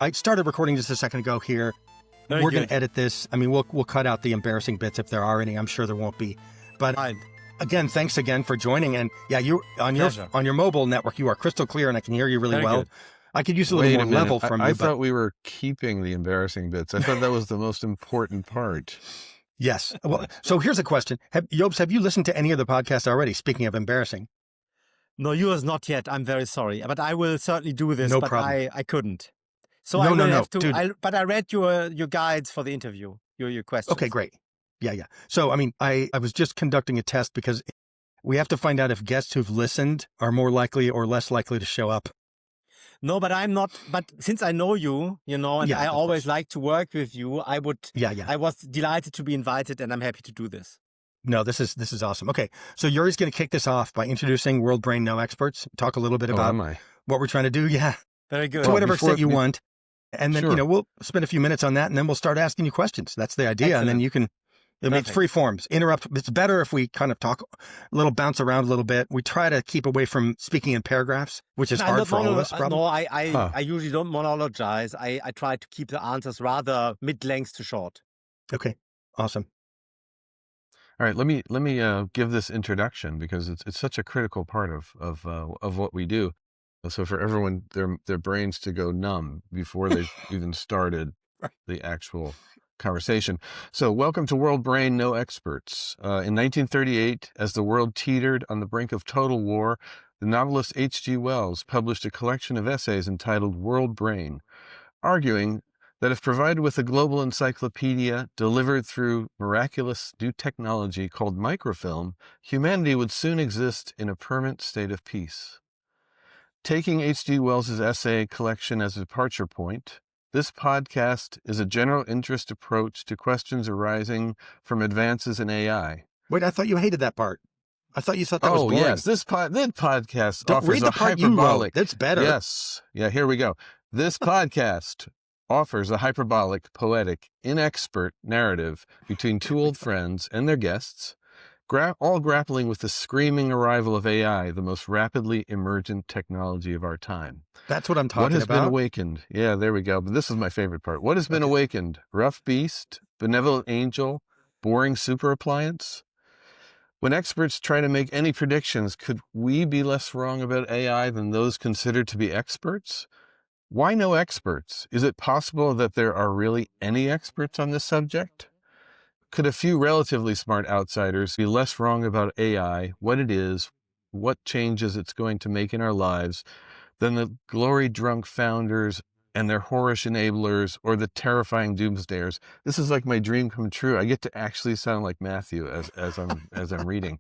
I started recording just a second ago here. Very We're good. going to edit this. I mean, we'll cut out the embarrassing bits if there are any. I'm sure there won't be. But Fine. again, thanks again for joining. And yeah, you on Pleasure. your mobile network, you are crystal clear, and I can hear you really Very well. good. I could use a little Wait more a minute. level from you. I but thought we were keeping the embarrassing bits. I thought that was the most important part. yes. Well, so here's a question. Jobst, have you listened to any of the podcasts already? Speaking of embarrassing. No, yours not yet. I'm very sorry, but I will certainly do this. No but problem. I couldn't. So No, I will no, have to. dude. But I read your guides for the interview. Your questions. Okay, great. Yeah. So, I mean, I was just conducting a test because we have to find out if guests who've listened are more likely or less likely to show up. No, but I'm not. But since I know you, and Yeah, I of always course. like to work with you, I would. Yeah. I was delighted to be invited, and I'm happy to do this. No, this is awesome. Okay, so Yuri's going to kick this off by introducing World Brain No Experts. Talk a little bit about am I? what we're trying to do. Yeah, Very good. to Well, whatever before- extent you want, and then Sure. we'll spend a few minutes on that, and then we'll start asking you questions. That's the idea, and then Excellent. you can. I mean, it's Perfect. free forms. Interrupt. It's better if we kind of talk a little, bounce around a little bit. We try to keep away from speaking in paragraphs, which is I'm hard not for all of us. Probably. No, Huh. I usually don't monologize. I try to keep the answers rather mid-length to short. Okay, awesome. All right, let me give this introduction because it's such a critical part of what we do. So for everyone, their brains to go numb before they've even started the actual conversation. So welcome to World Brain No Experts. In 1938, as the world teetered on the brink of total war, the novelist H.G. Wells published a collection of essays entitled World Brain, arguing that if provided with a global encyclopedia delivered through miraculous new technology called microfilm, humanity would soon exist in a permanent state of peace. Taking H.G. Wells's essay collection as a departure point, this podcast is a general interest approach to questions arising from advances in AI. Wait, I thought you hated that part. I thought you thought that was boring. Yes, this podcast Don't offers read the a part you wrote. hyperbolic. That's better. Yes. Yeah, here we go. This podcast offers a hyperbolic, poetic, inexpert narrative between two old friends and their guests, all grappling with the screaming arrival of AI, the most rapidly emergent technology of our time. That's what I'm talking What has about. been awakened? Yeah, there we go. But this is my favorite part. What has been awakened? Rough beast, benevolent angel, boring super appliance? When experts try to make any predictions, could we be less wrong about AI than those considered to be experts? Why no experts? Is it possible that there are really any experts on this subject? Could a few relatively smart outsiders be less wrong about AI, what it is, what changes it's going to make in our lives, than the glory-drunk founders and their whorish enablers or the terrifying doomsdayers? This is like my dream come true. I get to actually sound like Matthew as I'm reading.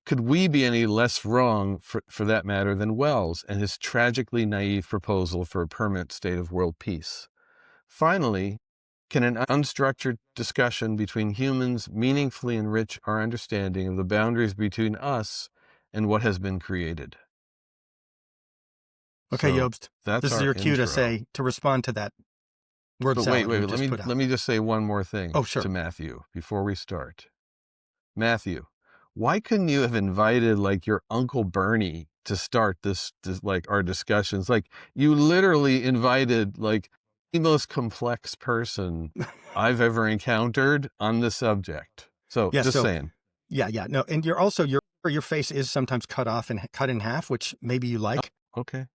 Could we be any less wrong, for that matter, than Wells and his tragically naive proposal for a permanent state of world peace? Finally, can an unstructured discussion between humans meaningfully enrich our understanding of the boundaries between us and what has been created? Okay, So Jobst, that's this is our your cue intro. to respond to that word But salad wait, you just put out. let me just say one more thing Oh, sure. to Matthew before we start. Matthew, why couldn't you have invited like your Uncle Bernie to start this like our discussions? Like you literally invited like the most complex person I've ever encountered on the subject. So Yeah, just saying. Yeah. No, and you're also your face is sometimes cut off and cut in half, which maybe you like. Okay.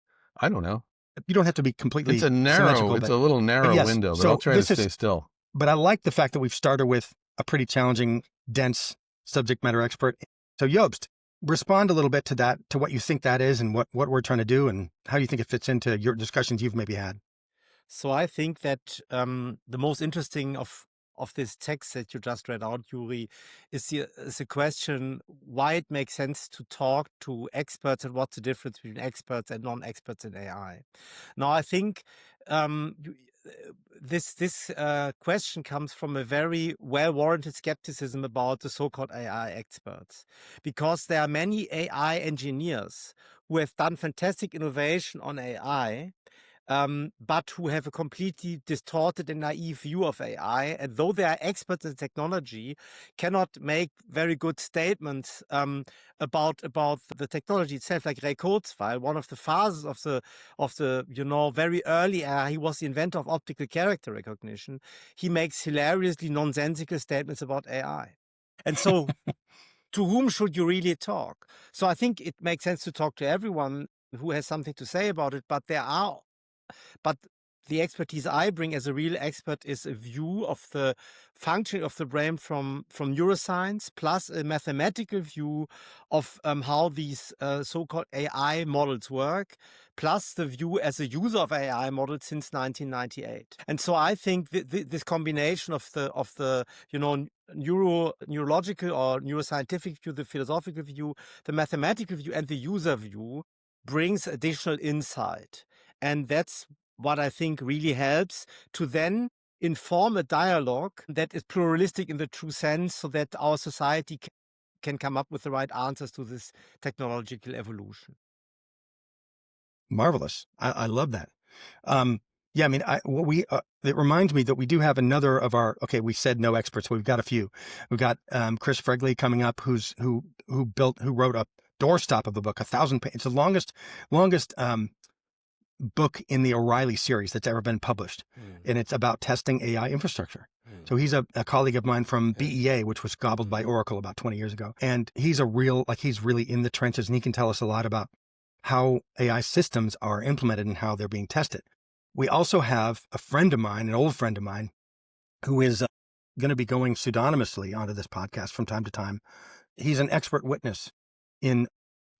I don't know. You don't have to be completely It's a symmetrical, little narrow yes, window, but so I'll try to this is- stay still. But I like the fact that we've started with a pretty challenging, dense subject matter expert. So Jobst, respond a little bit to that, to what you think that is and what we're trying to do and how you think it fits into your discussions you've maybe had. So I think that the most interesting of this text that you just read out, Yuri, is the question why it makes sense to talk to experts and what's the difference between experts and non-experts in AI. Now, I think this question comes from a very well-warranted skepticism about the so-called AI experts, because there are many AI engineers who have done fantastic innovation on AI, but who have a completely distorted and naive view of AI, and though they are experts in technology, cannot make very good statements about the technology itself. Like Ray Kurzweil, one of the fathers of the very early era, he was the inventor of optical character recognition. He makes hilariously nonsensical statements about AI, and so. To whom should you really talk? So I think it makes sense to talk to everyone who has something to say about it, but the expertise I bring as a real expert is a view of the function of the brain from neuroscience, plus a mathematical view of how these so-called AI models work, plus the view as a user of AI models since 1998. And so I think this combination of the neurological or neuroscientific view, the philosophical view, the mathematical view, and the user view brings additional insight. And that's what I think really helps to then inform a dialogue that is pluralistic in the true sense, so that our society can come up with the right answers to this technological evolution. Marvelous. I love that. Yeah, I mean, it reminds me that we do have another of our, okay, we said no experts. We've got a few. We've got Chris Fregley coming up, who wrote a doorstop of the book, 1,000 pages. It's the longest book in the O'Reilly series that's ever been published. And it's about testing AI infrastructure. So he's a colleague of mine from BEA, which was gobbled by Oracle about 20 years ago. And he's he's really in the trenches, and he can tell us a lot about how AI systems are implemented and how they're being tested. We also have a friend of mine, an old friend of mine, who is going to be going pseudonymously onto this podcast from time to time. He's an expert witness in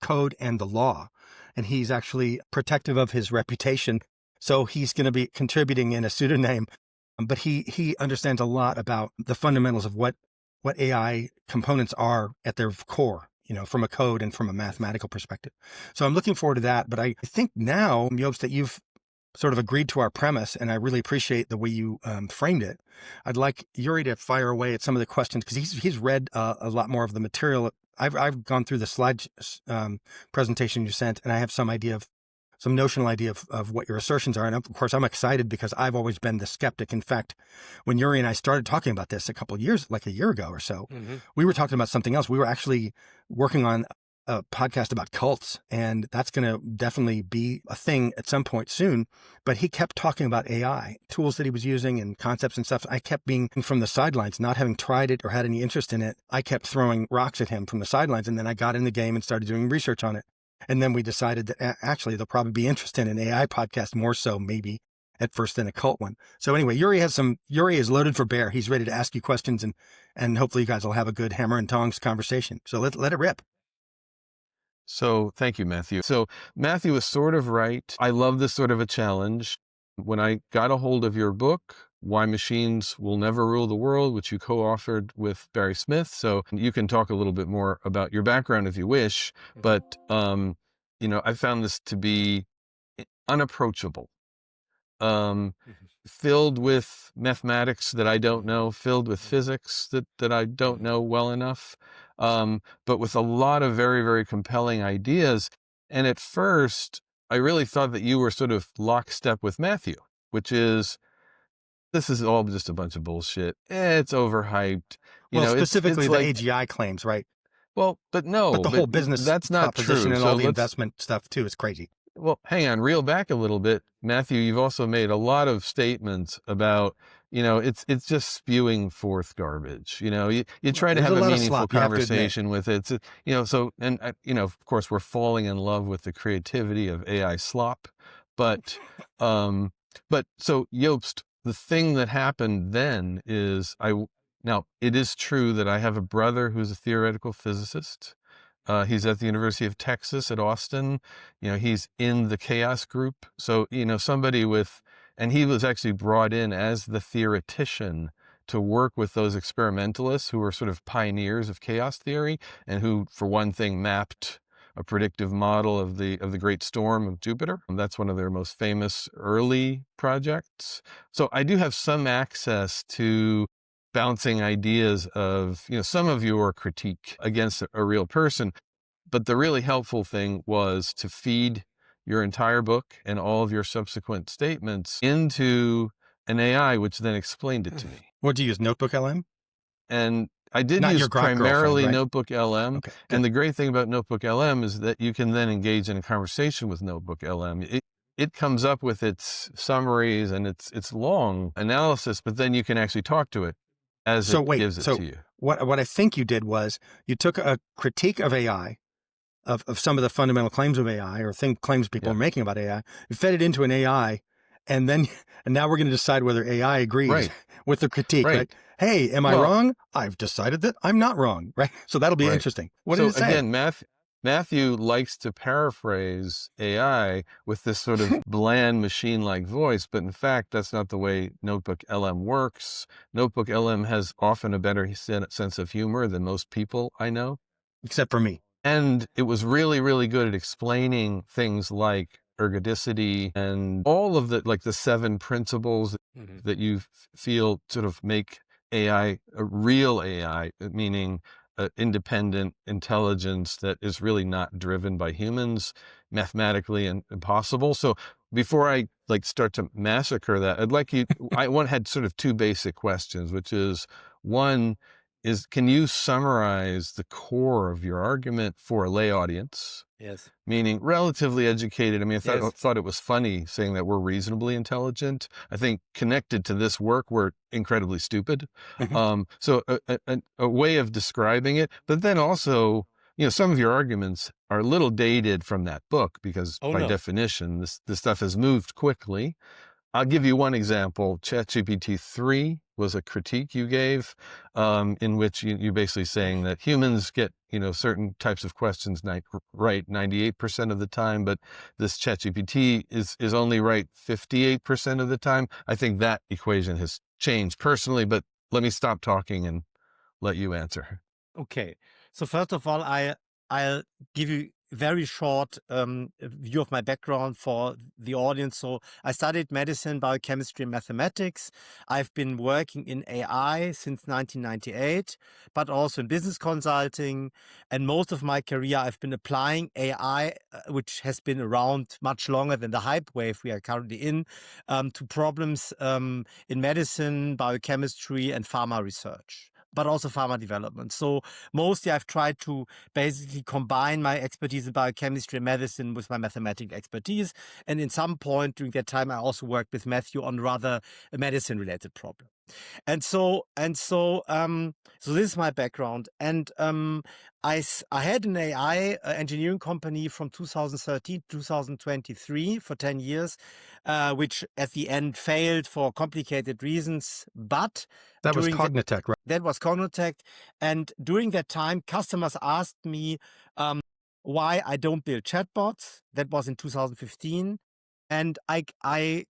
code and the law, and he's actually protective of his reputation. So he's going to be contributing in a pseudonym, but he understands a lot about the fundamentals of what AI components are at their core, from a code and from a mathematical perspective. So I'm looking forward to that. But I think now, Jobst, that you've sort of agreed to our premise, and I really appreciate the way you framed it. I'd like Yuri to fire away at some of the questions, because he's read a lot more of the material. I've gone through the slide presentation you sent, and I have some notional idea of what your assertions are. And of course, I'm excited because I've always been the skeptic. In fact, when Yuri and I started talking about this a couple of years, like a year ago or so, we were talking about something else. We were actually working on a podcast about cults, and that's going to definitely be a thing at some point soon. But he kept talking about AI, tools that he was using and concepts and stuff. I kept being from the sidelines, not having tried it or had any interest in it. I kept throwing rocks at him from the sidelines, and then I got in the game and started doing research on it. And then we decided that actually there'll probably be interest in an AI podcast, more so maybe at first than a cult one. So anyway, Yuri is loaded for bear. He's ready to ask you questions, and hopefully you guys will have a good hammer and tongs conversation. So let it rip. So thank you, Matthew. So Matthew is sort of right. I love this sort of a challenge. When I got a hold of your book, Why Machines Will Never Rule the World, which you co-authored with Barry Smith. So you can talk a little bit more about your background if you wish, but I found this to be unapproachable. Filled with mathematics that I don't know, filled with physics that I don't know well enough, but with a lot of very, very compelling ideas. And at first, I really thought that you were sort of lockstep with Matthew, which is, this is all just a bunch of bullshit. It's overhyped. Specifically it's the like, AGI claims, right? Well, but no. But the whole business that's not proposition true. and So all the investment stuff too is crazy. Well, hang on, reel back a little bit. Matthew, you've also made a lot of statements about, it's just spewing forth garbage. You try to have a meaningful conversation with it. Of course, we're falling in love with the creativity of AI slop. But so Jobst, the thing that happened then is now it is true that I have a brother who's a theoretical physicist. He's at the University of Texas at Austin. He's in the chaos group. So, and he was actually brought in as the theoretician to work with those experimentalists who were sort of pioneers of chaos theory, and who, for one thing, mapped a predictive model of the great storm of Jupiter. That's one of their most famous early projects. So I do have some access to bouncing ideas of, some of your critique against a real person. But the really helpful thing was to feed your entire book and all of your subsequent statements into an AI, which then explained it to me. What do you use? Notebook LM? And I did Not use your Grok girlfriend, primarily right? Notebook LM. Okay, And good. the great thing about Notebook LM is that you can then engage in a conversation with Notebook LM. It comes up with its summaries and its long analysis, but then you can actually talk to it as So it wait, gives it so to you. what I think you did was you took a critique of AI, of some of the fundamental claims of AI or claims people Yeah. are making about AI, you fed it into an AI, and now we're going to decide whether AI agrees Right. with the critique, Right. right? Hey, am I Well- wrong? I've decided that I'm not wrong, right? So that'll be Right. interesting. What So did it say? again, Matthew likes to paraphrase AI with this sort of bland machine-like voice, but in fact, that's not the way Notebook LM works. Notebook LM has often a better sense of humor than most people I know. Except for me. And it was really, really good at explaining things like ergodicity and all of the 7 principles that you feel sort of make AI a real AI, meaning independent intelligence that is really not driven by humans, mathematically impossible. So before I start to massacre that, I had sort of 2 basic questions, which is, one is, can you summarize the core of your argument for a lay audience? Yes. Meaning relatively educated. I mean, I Yes. thought it was funny saying that we're reasonably intelligent. I think connected to this work, we're incredibly stupid. So a way of describing it, but then also, some of your arguments are a little dated from that book because Oh, by no. definition, this stuff has moved quickly. I'll give you one example. ChatGPT 3 was a critique you gave, in which you're basically saying that humans get, certain types of questions right 98% of the time, but this ChatGPT is only right 58% of the time. I think that equation has changed personally, but let me stop talking and let you answer. Okay. So first of all, I'll give you a very short view of my background for the audience. So I studied medicine, biochemistry, and mathematics. I've been working in AI since 1998, but also in business consulting. And most of my career, I've been applying AI, which has been around much longer than the hype wave we are currently in, to problems in medicine, biochemistry, and pharma research, but also pharma development. So mostly I've tried to basically combine my expertise in biochemistry and medicine with my mathematical expertise. And in some point during that time, I also worked with Matthew on rather a medicine-related problem. So this is my background. And I had an AI engineering company from 2013 to 2023 for 10 years, which at the end failed for complicated reasons. But That was during Cognitech, right? that was Cognitech. And during that time, customers asked me why I don't build chatbots. That was in 2015. And I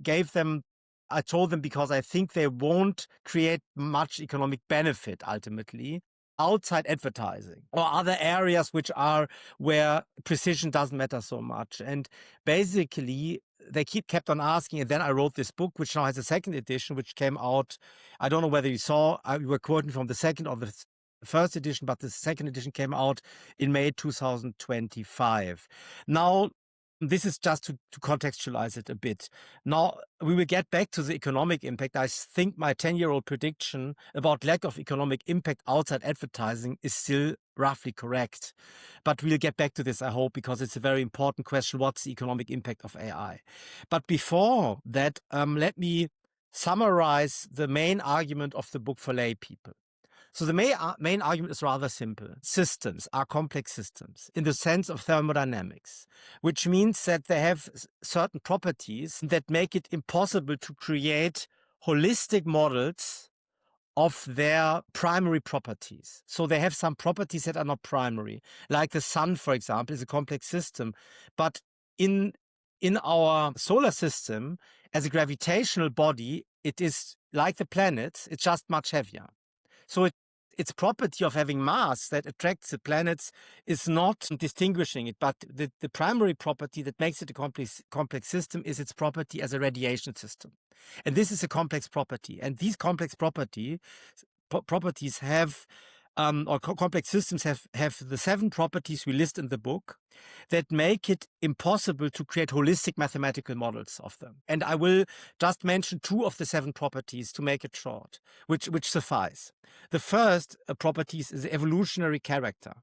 told them because I think they won't create much economic benefit ultimately outside advertising or other areas where precision doesn't matter so much. And basically, they kept on asking, and then I wrote this book, which now has a second edition, which came out. I don't know whether you saw. We were quoting from the second or the first edition, but the second edition came out in May 2025. Now, this is just to contextualize it a bit. Now, we will get back to the economic impact. I think my 10-year-old prediction about lack of economic impact outside advertising is still roughly correct. But we'll get back to this, I hope, because it's a very important question. What's the economic impact of AI? But before that, let me summarize the main argument of the book for lay people. So the main argument is rather simple. Systems are complex systems in the sense of thermodynamics, which means that they have certain properties that make it impossible to create holistic models of their primary properties. So they have some properties that are not primary. Like the sun, for example, is a complex system. But in our solar system, as a gravitational body, it is like the planets, it's just much heavier. So its property of having mass that attracts the planets is not distinguishing it, but the primary property that makes it a complex system is its property as a radiation system. And this is a complex property. And these complex properties have or complex systems have the 7 properties we list in the book that make it impossible to create holistic mathematical models of them. And I will just mention 2 of the 7 properties to make it short, which suffice. The first property is the evolutionary character.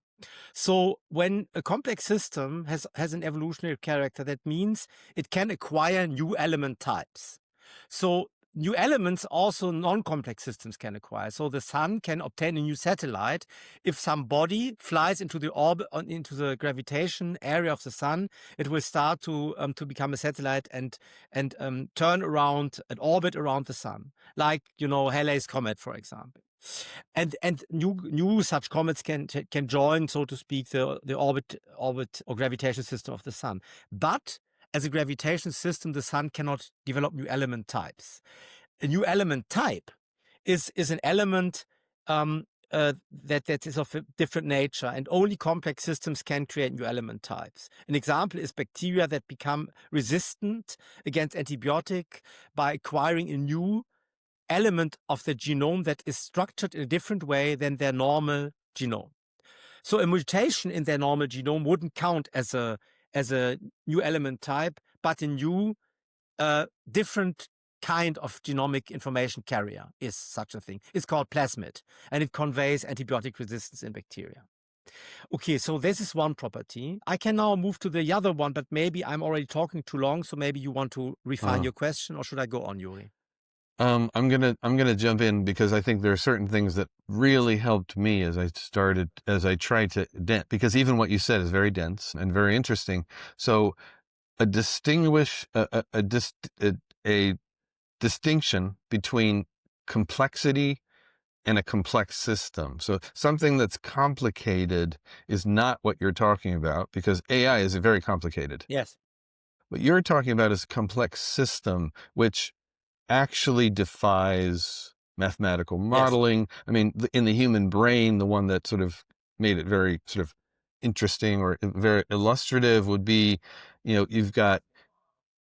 So when a complex system has an evolutionary character, that means it can acquire new element types. So new elements also non-complex systems can acquire. So the sun can obtain a new satellite if some body flies into the orbit, into the gravitation area of the sun. It will start to become a satellite and turn around and orbit around the sun, like Halley's comet, for example. And new such comets can join, so to speak, the orbit or gravitation system of the sun. But as a gravitation system, the sun cannot develop new element types. A new element type is an element that is of a different nature, and only complex systems can create new element types. An example is bacteria that become resistant against antibiotic by acquiring a new element of the genome that is structured in a different way than their normal genome. So a mutation in their normal genome wouldn't count as a new element type, but a new different kind of genomic information carrier is such a thing. It's called plasmid, and it conveys antibiotic resistance in bacteria. Okay, so this is one property. I can now move to the other one, but maybe I'm already talking too long, so maybe you want to refine your question, or should I go on, Yuri? I'm gonna jump in because I think there are certain things that really helped me as I tried to because even what you said is very dense and very interesting. So a distinction between complexity and a complex system. So something that's complicated is not what you're talking about, because AI is very complicated. Yes. What you're talking about is a complex system, which actually defies mathematical modeling. Yes. I mean, in the human brain, the one that sort of made it very sort of interesting or very illustrative would be, you've got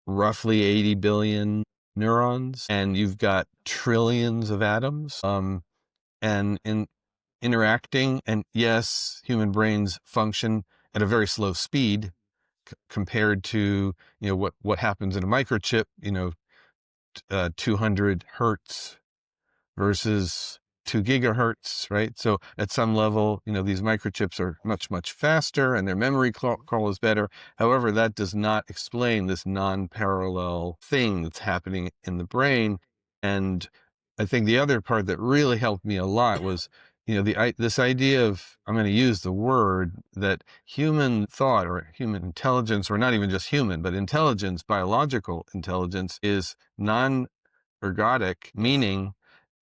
roughly 80 billion neurons and you've got trillions of atoms, and in interacting. And yes, human brains function at a very slow speed compared to, what happens in a microchip, 200 hertz versus 2 gigahertz, right? So at some level, these microchips are much, much faster and their memory call is better. However, that does not explain this non-parallel thing that's happening in the brain. And I think the other part that really helped me a lot was, this idea of, I'm going to use the word, that human thought or human intelligence, or not even just human, but intelligence, biological intelligence, is non-ergodic, meaning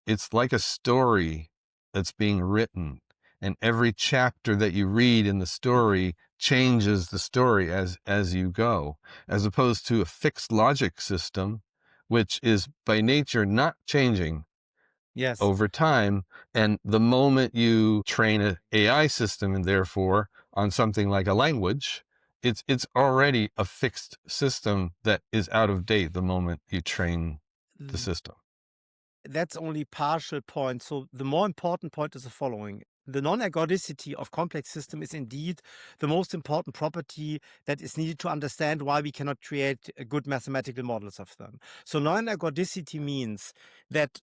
it's like a story that's being written, and every chapter that you read in the story changes the story as you go, as opposed to a fixed logic system, which is by nature not changing over time. And the moment you train an AI system, and therefore on something like a language, it's already a fixed system that is out of date the moment you train the system. That's only partial point. So the more important point is the following. The non-ergodicity of complex system is indeed the most important property that is needed to understand why we cannot create good mathematical models of them. So non-ergodicity means that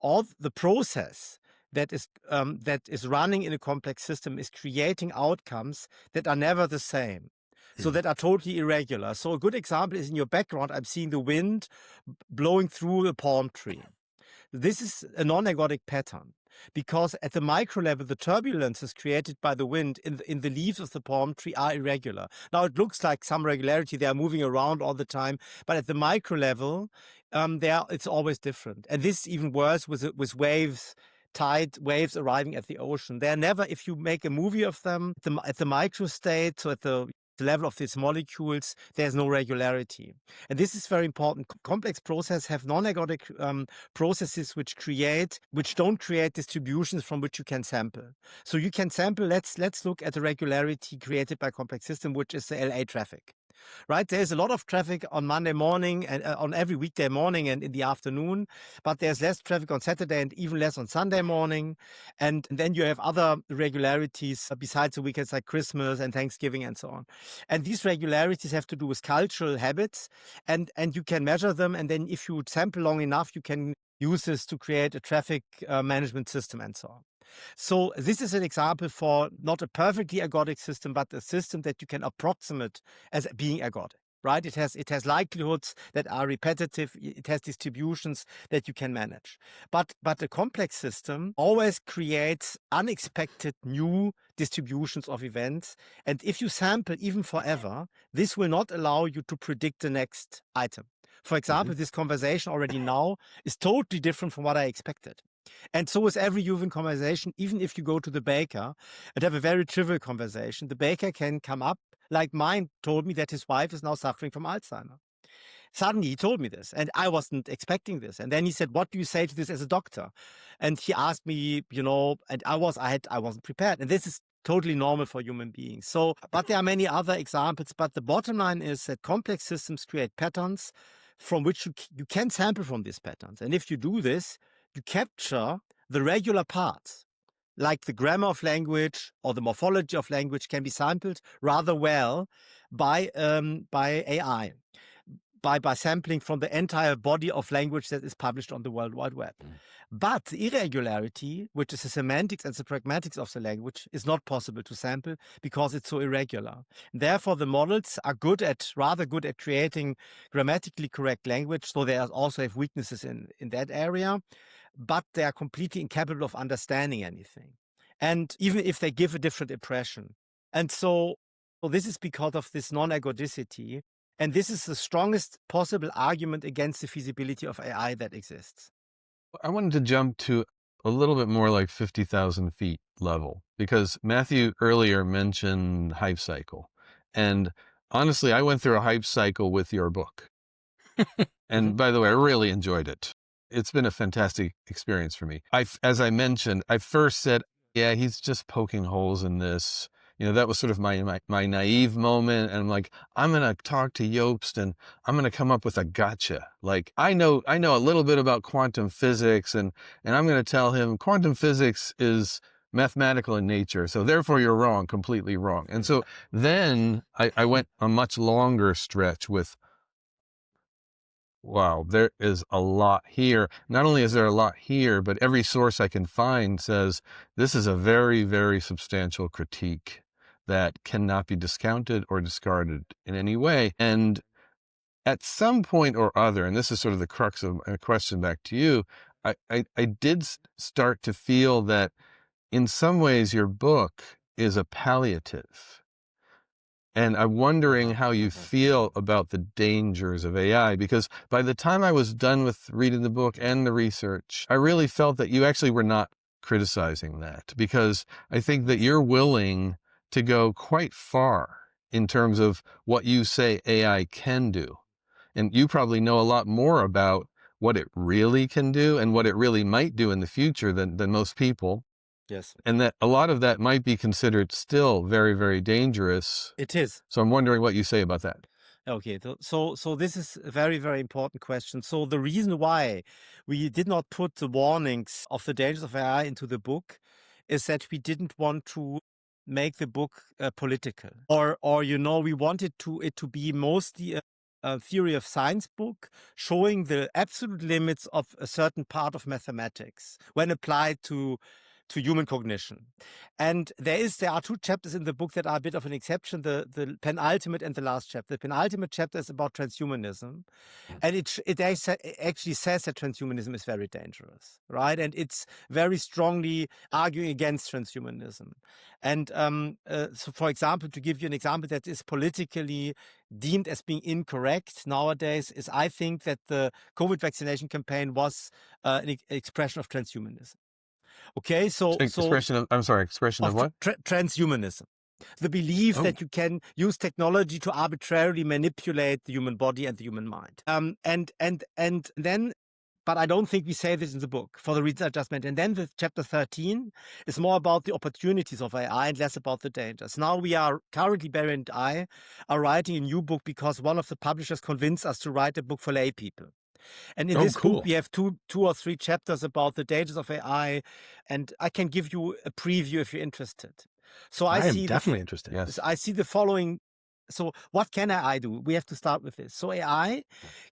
all the process that is running in a complex system is creating outcomes that are never the same. So that are totally irregular. So a good example is in your background, I'm seeing the wind blowing through a palm tree. This is a non-ergodic pattern because at the micro level, the turbulences created by the wind in the leaves of the palm tree are irregular. Now it looks like some regularity, they are moving around all the time, but at the micro level, it's always different. And this is even worse with waves. Tide waves arriving at the ocean. They're never, if you make a movie of them at the micro state, so at the level of these molecules, there's no regularity. And this is very important. Complex processes have non-ergodic processes which don't create distributions from which you can sample. So you can sample, let's look at the regularity created by complex system, which is the LA traffic. right? There's a lot of traffic on Monday morning and on every weekday morning and in the afternoon, but there's less traffic on Saturday and even less on Sunday morning. And then you have other regularities besides the weekends like Christmas and Thanksgiving and so on. And these regularities have to do with cultural habits, and you can measure them. And then if you sample long enough, you can use this to create a traffic management system and so on. So this is an example for not a perfectly ergodic system, but a system that you can approximate as being ergodic, right? It has likelihoods that are repetitive. It has distributions that you can manage. But a complex system always creates unexpected new distributions of events. And if you sample even forever, this will not allow you to predict the next item. For example, this conversation already now is totally different from what I expected. And so is every human conversation. Even if you go to the baker and have a very trivial conversation, the baker can come up, like mine told me that his wife is now suffering from Alzheimer. Suddenly he told me this, and I wasn't expecting this. And then he said, "What do you say to this as a doctor?" And he asked me, and I wasn't prepared. And this is totally normal for human beings. So, but there are many other examples. But the bottom line is that complex systems create patterns from which you can sample from these patterns. And if you do this, you capture the regular parts, like the grammar of language or the morphology of language can be sampled rather well by AI, by sampling from the entire body of language that is published on the World Wide Web. But the irregularity, which is the semantics and the pragmatics of the language, is not possible to sample because it's so irregular. Therefore, the models are rather good at creating grammatically correct language, so they also have weaknesses in that area, but they are completely incapable of understanding anything. And even if they give a different impression. And so this is because of this non-ergodicity. And this is the strongest possible argument against the feasibility of AI that exists. I wanted to jump to a little bit more like 50,000 feet level, because Matthew earlier mentioned hype cycle. And honestly, I went through a hype cycle with your book. And by the way, I really enjoyed it. It's been a fantastic experience for me. As I mentioned, I first said, yeah, he's just poking holes in this. That was sort of my naive moment. And I'm like, I'm going to talk to Jobst and I'm going to come up with a gotcha. Like, I know a little bit about quantum physics, and I'm going to tell him quantum physics is mathematical in nature. So therefore you're wrong, completely wrong. And so then I went a much longer stretch with, wow, there is a lot here. Not only is there a lot here, but every source I can find says this is a very, very substantial critique that cannot be discounted or discarded in any way. And at some point or other, and this is sort of the crux of my question back to you, I did start to feel that in some ways your book is a palliative. And I'm wondering how you feel about the dangers of AI, because by the time I was done with reading the book and the research, I really felt that you actually were not criticizing that, because I think that you're willing to go quite far in terms of what you say AI can do. And you probably know a lot more about what it really can do and what it really might do in the future than most people. Yes. And that a lot of that might be considered still very, very dangerous. It is. So I'm wondering what you say about that. Okay, so this is a very, very important question. So the reason why we did not put the warnings of the dangers of AI into the book is that we didn't want to make the book political, or we wanted it to be mostly a theory of science book showing the absolute limits of a certain part of mathematics when applied to human cognition. And there are two chapters in the book that are a bit of an exception, the penultimate and the last chapter. The penultimate chapter is about transhumanism. And it actually says that transhumanism is very dangerous, right? And it's very strongly arguing against transhumanism. And so, for example, to give you an example that is politically deemed as being incorrect nowadays, is I think that the COVID vaccination campaign was an expression of transhumanism. Okay, expression of what? Transhumanism. The belief that you can use technology to arbitrarily manipulate the human body and the human mind. And then but I don't think we say this in the book for the reasons I just mentioned. And then the chapter 13 is more about the opportunities of AI and less about the dangers. Now we are currently, Barry and I are writing a new book because one of the publishers convinced us to write a book for lay people. And in this book, we have two or three chapters about the dangers of AI, and I can give you a preview if you're interested. So I am definitely interested. Yes. I see the following. So what can AI do? We have to start with this. So AI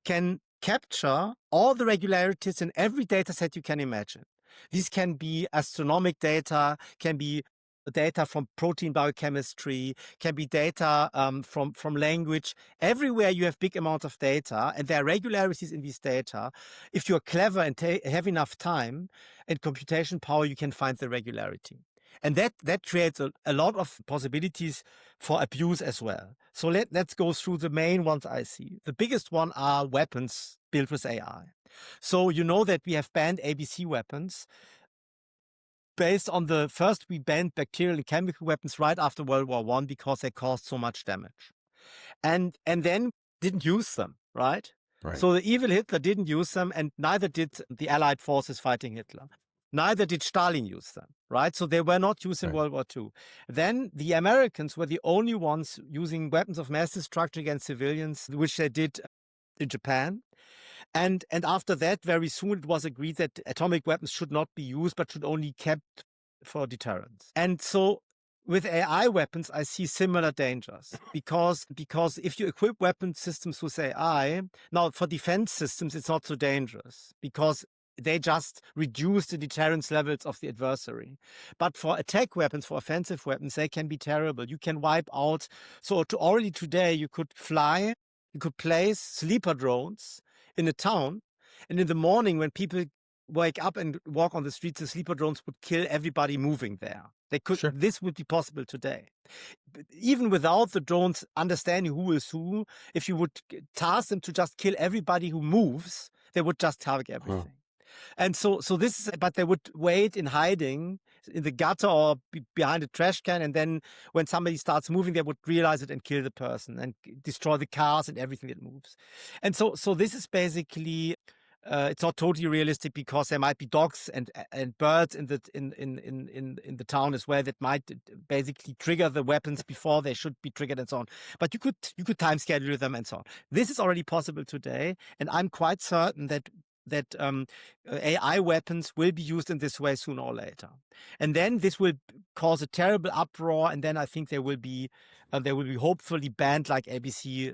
can capture all the regularities in every data set you can imagine. These can be astronomic data, can be data from protein biochemistry, can be data from language. Everywhere you have big amounts of data and there are regularities in these data, if you're clever and have enough time and computation power, you can find the regularity. And that creates a lot of possibilities for abuse as well. So let's go through the main ones I see. The biggest one are weapons built with AI. So you know that we have banned ABC weapons. Based on the first, we banned bacterial and chemical weapons right after World War I because they caused so much damage. And then didn't use them, right? So the evil Hitler didn't use them, and neither did the Allied forces fighting Hitler. Neither did Stalin use them, right? So they were not used in World War II. Then the Americans were the only ones using weapons of mass destruction against civilians, which they did in Japan. And after that, very soon it was agreed that atomic weapons should not be used, but should only kept for deterrence. And so with AI weapons, I see similar dangers because if you equip weapon systems with AI, now for defense systems, it's not so dangerous because they just reduce the deterrence levels of the adversary. But for attack weapons, for offensive weapons, they can be terrible. You can wipe out. So already today, you could place sleeper drones in a town, and in the morning when people wake up and walk on the streets, the sleeper drones would kill everybody moving there. They could. Sure. This would be possible today. But even without the drones understanding who is who, if you would task them to just kill everybody who moves, they would just target everything. And so this is, but they would wait in hiding in the gutter or behind a trash can, and then when somebody starts moving, they would realize it and kill the person and destroy the cars and everything that moves. And so this is basically it's not totally realistic because there might be dogs and birds in the town as well that might basically trigger the weapons before they should be triggered and so on. But you could time schedule them and so on. This is already possible today, and I'm quite certain that AI weapons will be used in this way sooner or later, and then this will cause a terrible uproar. And then I think they will be hopefully banned like ABC,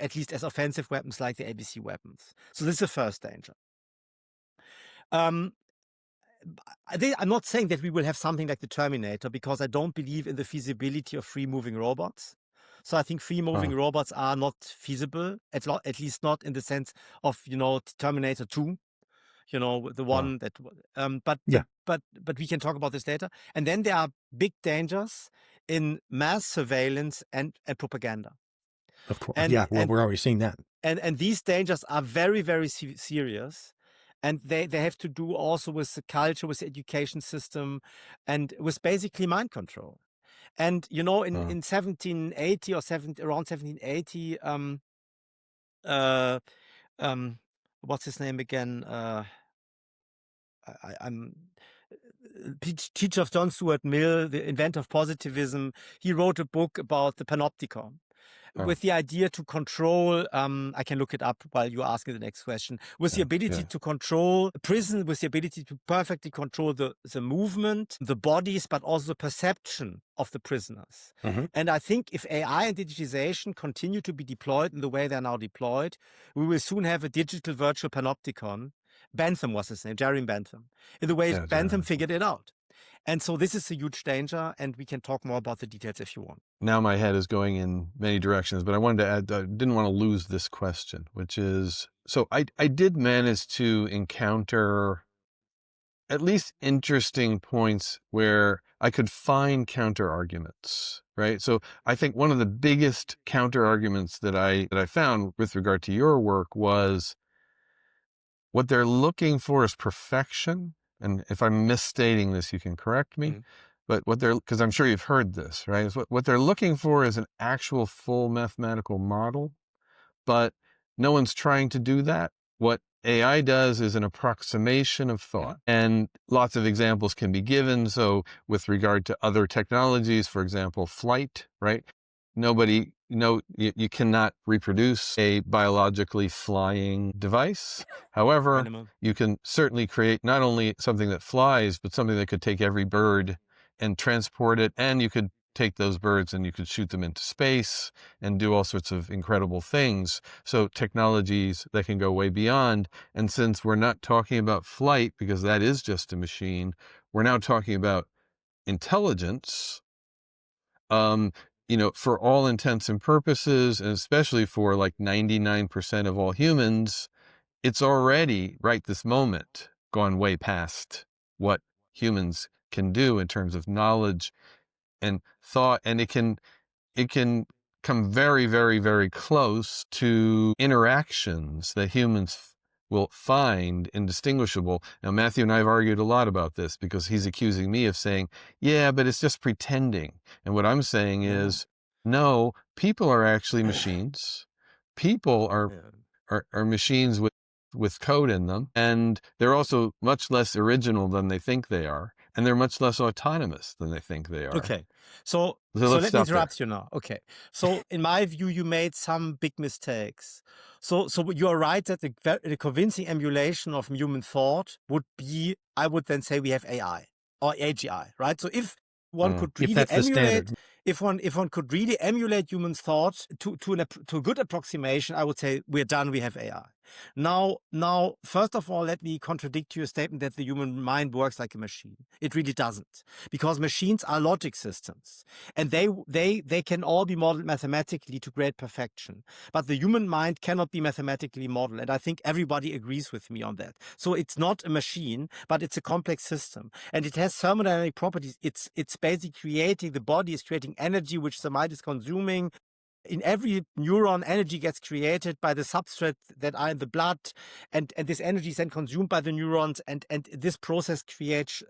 at least as offensive weapons like the ABC weapons. So this is the first danger. I'm not saying that we will have something like the Terminator because I don't believe in the feasibility of free moving robots. So I think free moving robots are not feasible, at least not in the sense of, Terminator 2, the one that, but we can talk about this later. And then there are big dangers in mass surveillance and propaganda. Of course. We're already seeing that. And these dangers are very, very serious. And they have to do also with the culture, with the education system, and with basically mind control. And in 1780 or around 1780, what's his name again? I'm teacher of John Stuart Mill, the inventor of positivism. He wrote a book about the panopticon. With the idea to control, I can look it up while you're asking the next question, with the ability to control a prison, with the ability to perfectly control the movement, the bodies, but also the perception of the prisoners. And I think if AI and digitization continue to be deployed in the way they're now deployed, we will soon have a digital virtual panopticon. Bentham was his name, Jerry Bentham, in the way Bentham figured it out. And so this is a huge danger, and we can talk more about the details if you want. Now my head is going in many directions, but I wanted to add, I didn't want to lose this question, which is, so I did manage to encounter at least interesting points where I could find counter arguments, right? So I think one of the biggest counter arguments that I found with regard to your work was what they're looking for is perfection. And if I'm misstating this, you can correct me. But because I'm sure you've heard this, right? Is what they're looking for is an actual full mathematical model, but no one's trying to do that. What AI does is an approximation of thought, and lots of examples can be given. So with regard to other technologies, for example, flight, right? You cannot reproduce a biologically flying device. However, Animal. you can certainly create not only something that flies, but something that could take every bird and transport it, and you could take those birds and you could shoot them into space and do all sorts of incredible things. So technologies that can go way beyond. And since we're not talking about flight, because that is just a machine, we're now talking about intelligence. For all intents and purposes, and especially for like 99% of all humans, it's already, right this moment, gone way past what humans can do in terms of knowledge and thought, and it can come very, very, very close to interactions that humans will find indistinguishable. Now, Matthew and I have argued a lot about this because he's accusing me of saying, yeah, but it's just pretending. And what I'm saying is, no, people are actually machines. People are machines with code in them, and they're also much less original than they think they are, and they're much less autonomous than they think they are. Okay, so let's let me stop there. interrupt you now. Okay, so in my view, you made some big mistakes. So you are right that the convincing emulation of human thought would be, I would then say, we have AI or AGI, right? So if one could If really that's the emulate, standard. if one could really emulate human thought to a good approximation, I would say we're done. We have AI. Now, first of all, let me contradict your statement that the human mind works like a machine. It really doesn't, because machines are logic systems, and they can all be modeled mathematically to great perfection. But the human mind cannot be mathematically modeled, and I think everybody agrees with me on that. So it's not a machine, but it's a complex system, and it has thermodynamic properties. It's basically creating, the body is creating energy which the mind is consuming. In every neuron, energy gets created by the substrate that are in the blood, and this energy is then consumed by the neurons, and this process creates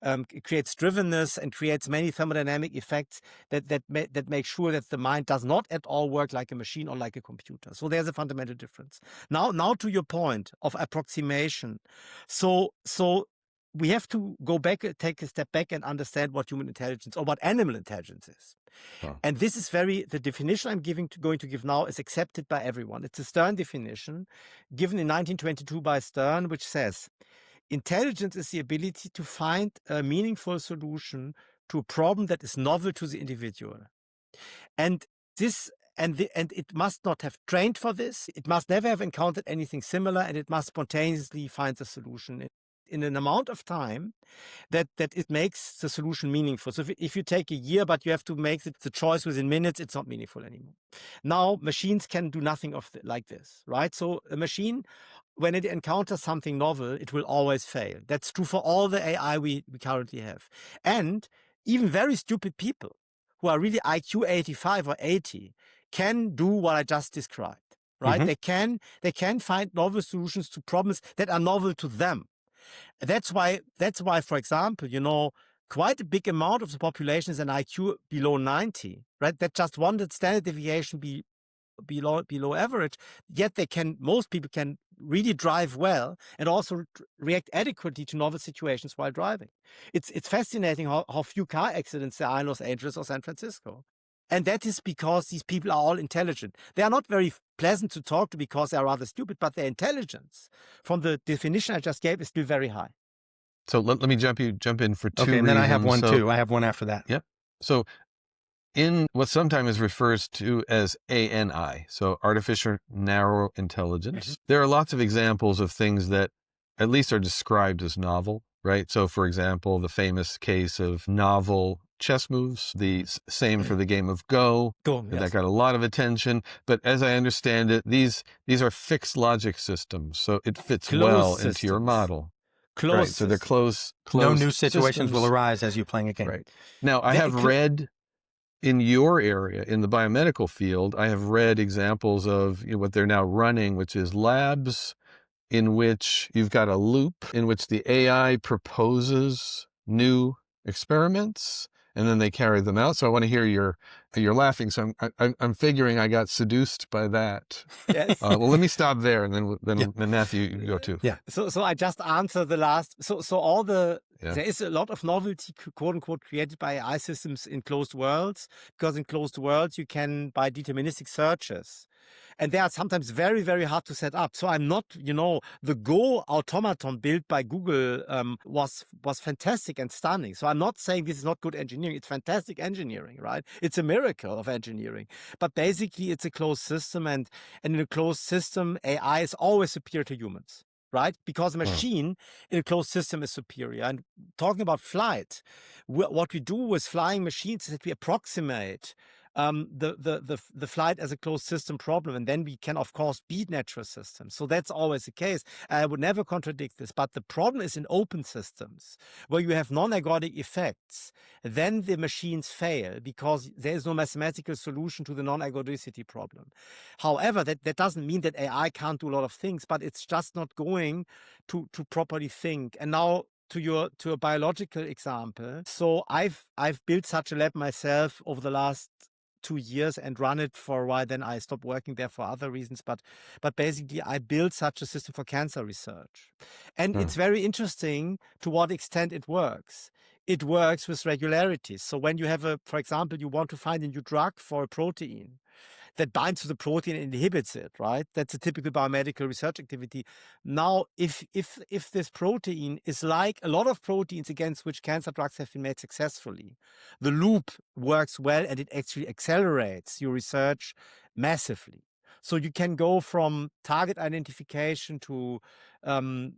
drivenness and creates many thermodynamic effects that make sure that the mind does not at all work like a machine or like a computer. So there's a fundamental difference. Now to your point of approximation. So we have to go back, take a step back, and understand what human intelligence or what animal intelligence is. Wow. And this is the definition I'm going to give now is accepted by everyone. It's a Stern definition given in 1922 by Stern, which says, intelligence is the ability to find a meaningful solution to a problem that is novel to the individual. And it must not have trained for this. It must never have encountered anything similar, and it must spontaneously find the solution in an amount of time that it makes the solution meaningful. So if you take a year, but you have to make the choice within minutes, it's not meaningful anymore. Now, machines can do nothing like this, right? So a machine, when it encounters something novel, it will always fail. That's true for all the AI we currently have. And even very stupid people who are really IQ 85 or 80 can do what I just described, right? Mm-hmm. They can find novel solutions to problems that are novel to them. That's why, for example, quite a big amount of the population is an IQ below 90, right? That's just one standard deviation below average. Yet most people can really drive well and also react adequately to novel situations while driving. It's fascinating how few car accidents there are in Los Angeles or San Francisco. And that is because these people are all intelligent. They are not very pleasant to talk to because they are rather stupid, but their intelligence, from the definition I just gave, is still very high. So let me jump in for two Okay, and then I have one reasons. too. I have one after that. Yep. So in what sometimes refers to as ANI, so artificial narrow intelligence, there are lots of examples of things that at least are described as novel, right? So for example, the famous case of novel chess moves, the same for the game of Go. That got a lot of attention. But as I understand it, these are fixed logic systems, so it fits well into your model. Right, so they're closed. No new situations systems will arise as you're playing a game. Right. Now, I have read in your area, in the biomedical field, I have read examples of what they're now running, which is labs in which you've got a loop in which the AI proposes new experiments and then they carry them out. So I want to hear your You're laughing, so I'm figuring I got seduced by that. Yes. Well, let me stop there, and then Yeah. Matthew, you go too. Yeah. So I just answer the last. So all the Yeah. there is a lot of novelty, quote unquote, created by AI systems in closed worlds, because in closed worlds you can by deterministic searches, and they are sometimes very, very hard to set up. So I'm not, the Go automaton built by Google was fantastic and stunning. So I'm not saying this is not good engineering. It's fantastic engineering, right? It's a miracle of engineering. But basically, it's a closed system, and in a closed system, AI is always superior to humans, right? Because a machine in a closed system is superior. And talking about flight, what we do with flying machines is that we approximate the flight as a closed system problem, and then we can of course beat natural systems. So that's always the case. I would never contradict this, but the problem is in open systems where you have non-ergodic effects, then the machines fail because there is no mathematical solution to the non-ergodicity problem. However, that doesn't mean that AI can't do a lot of things, but it's just not going to properly think. And now to a biological example. So I've built such a lab myself over the last 2 years and run it for a while. Then I stopped working there for other reasons. But basically, I built such a system for cancer research. And it's very interesting to what extent it works. It works with regularities. So when you have for example, you want to find a new drug for a protein that binds to the protein and inhibits it, right? That's a typical biomedical research activity. Now, if this protein is like a lot of proteins against which cancer drugs have been made successfully, the loop works well and it actually accelerates your research massively. So you can go from target identification to lead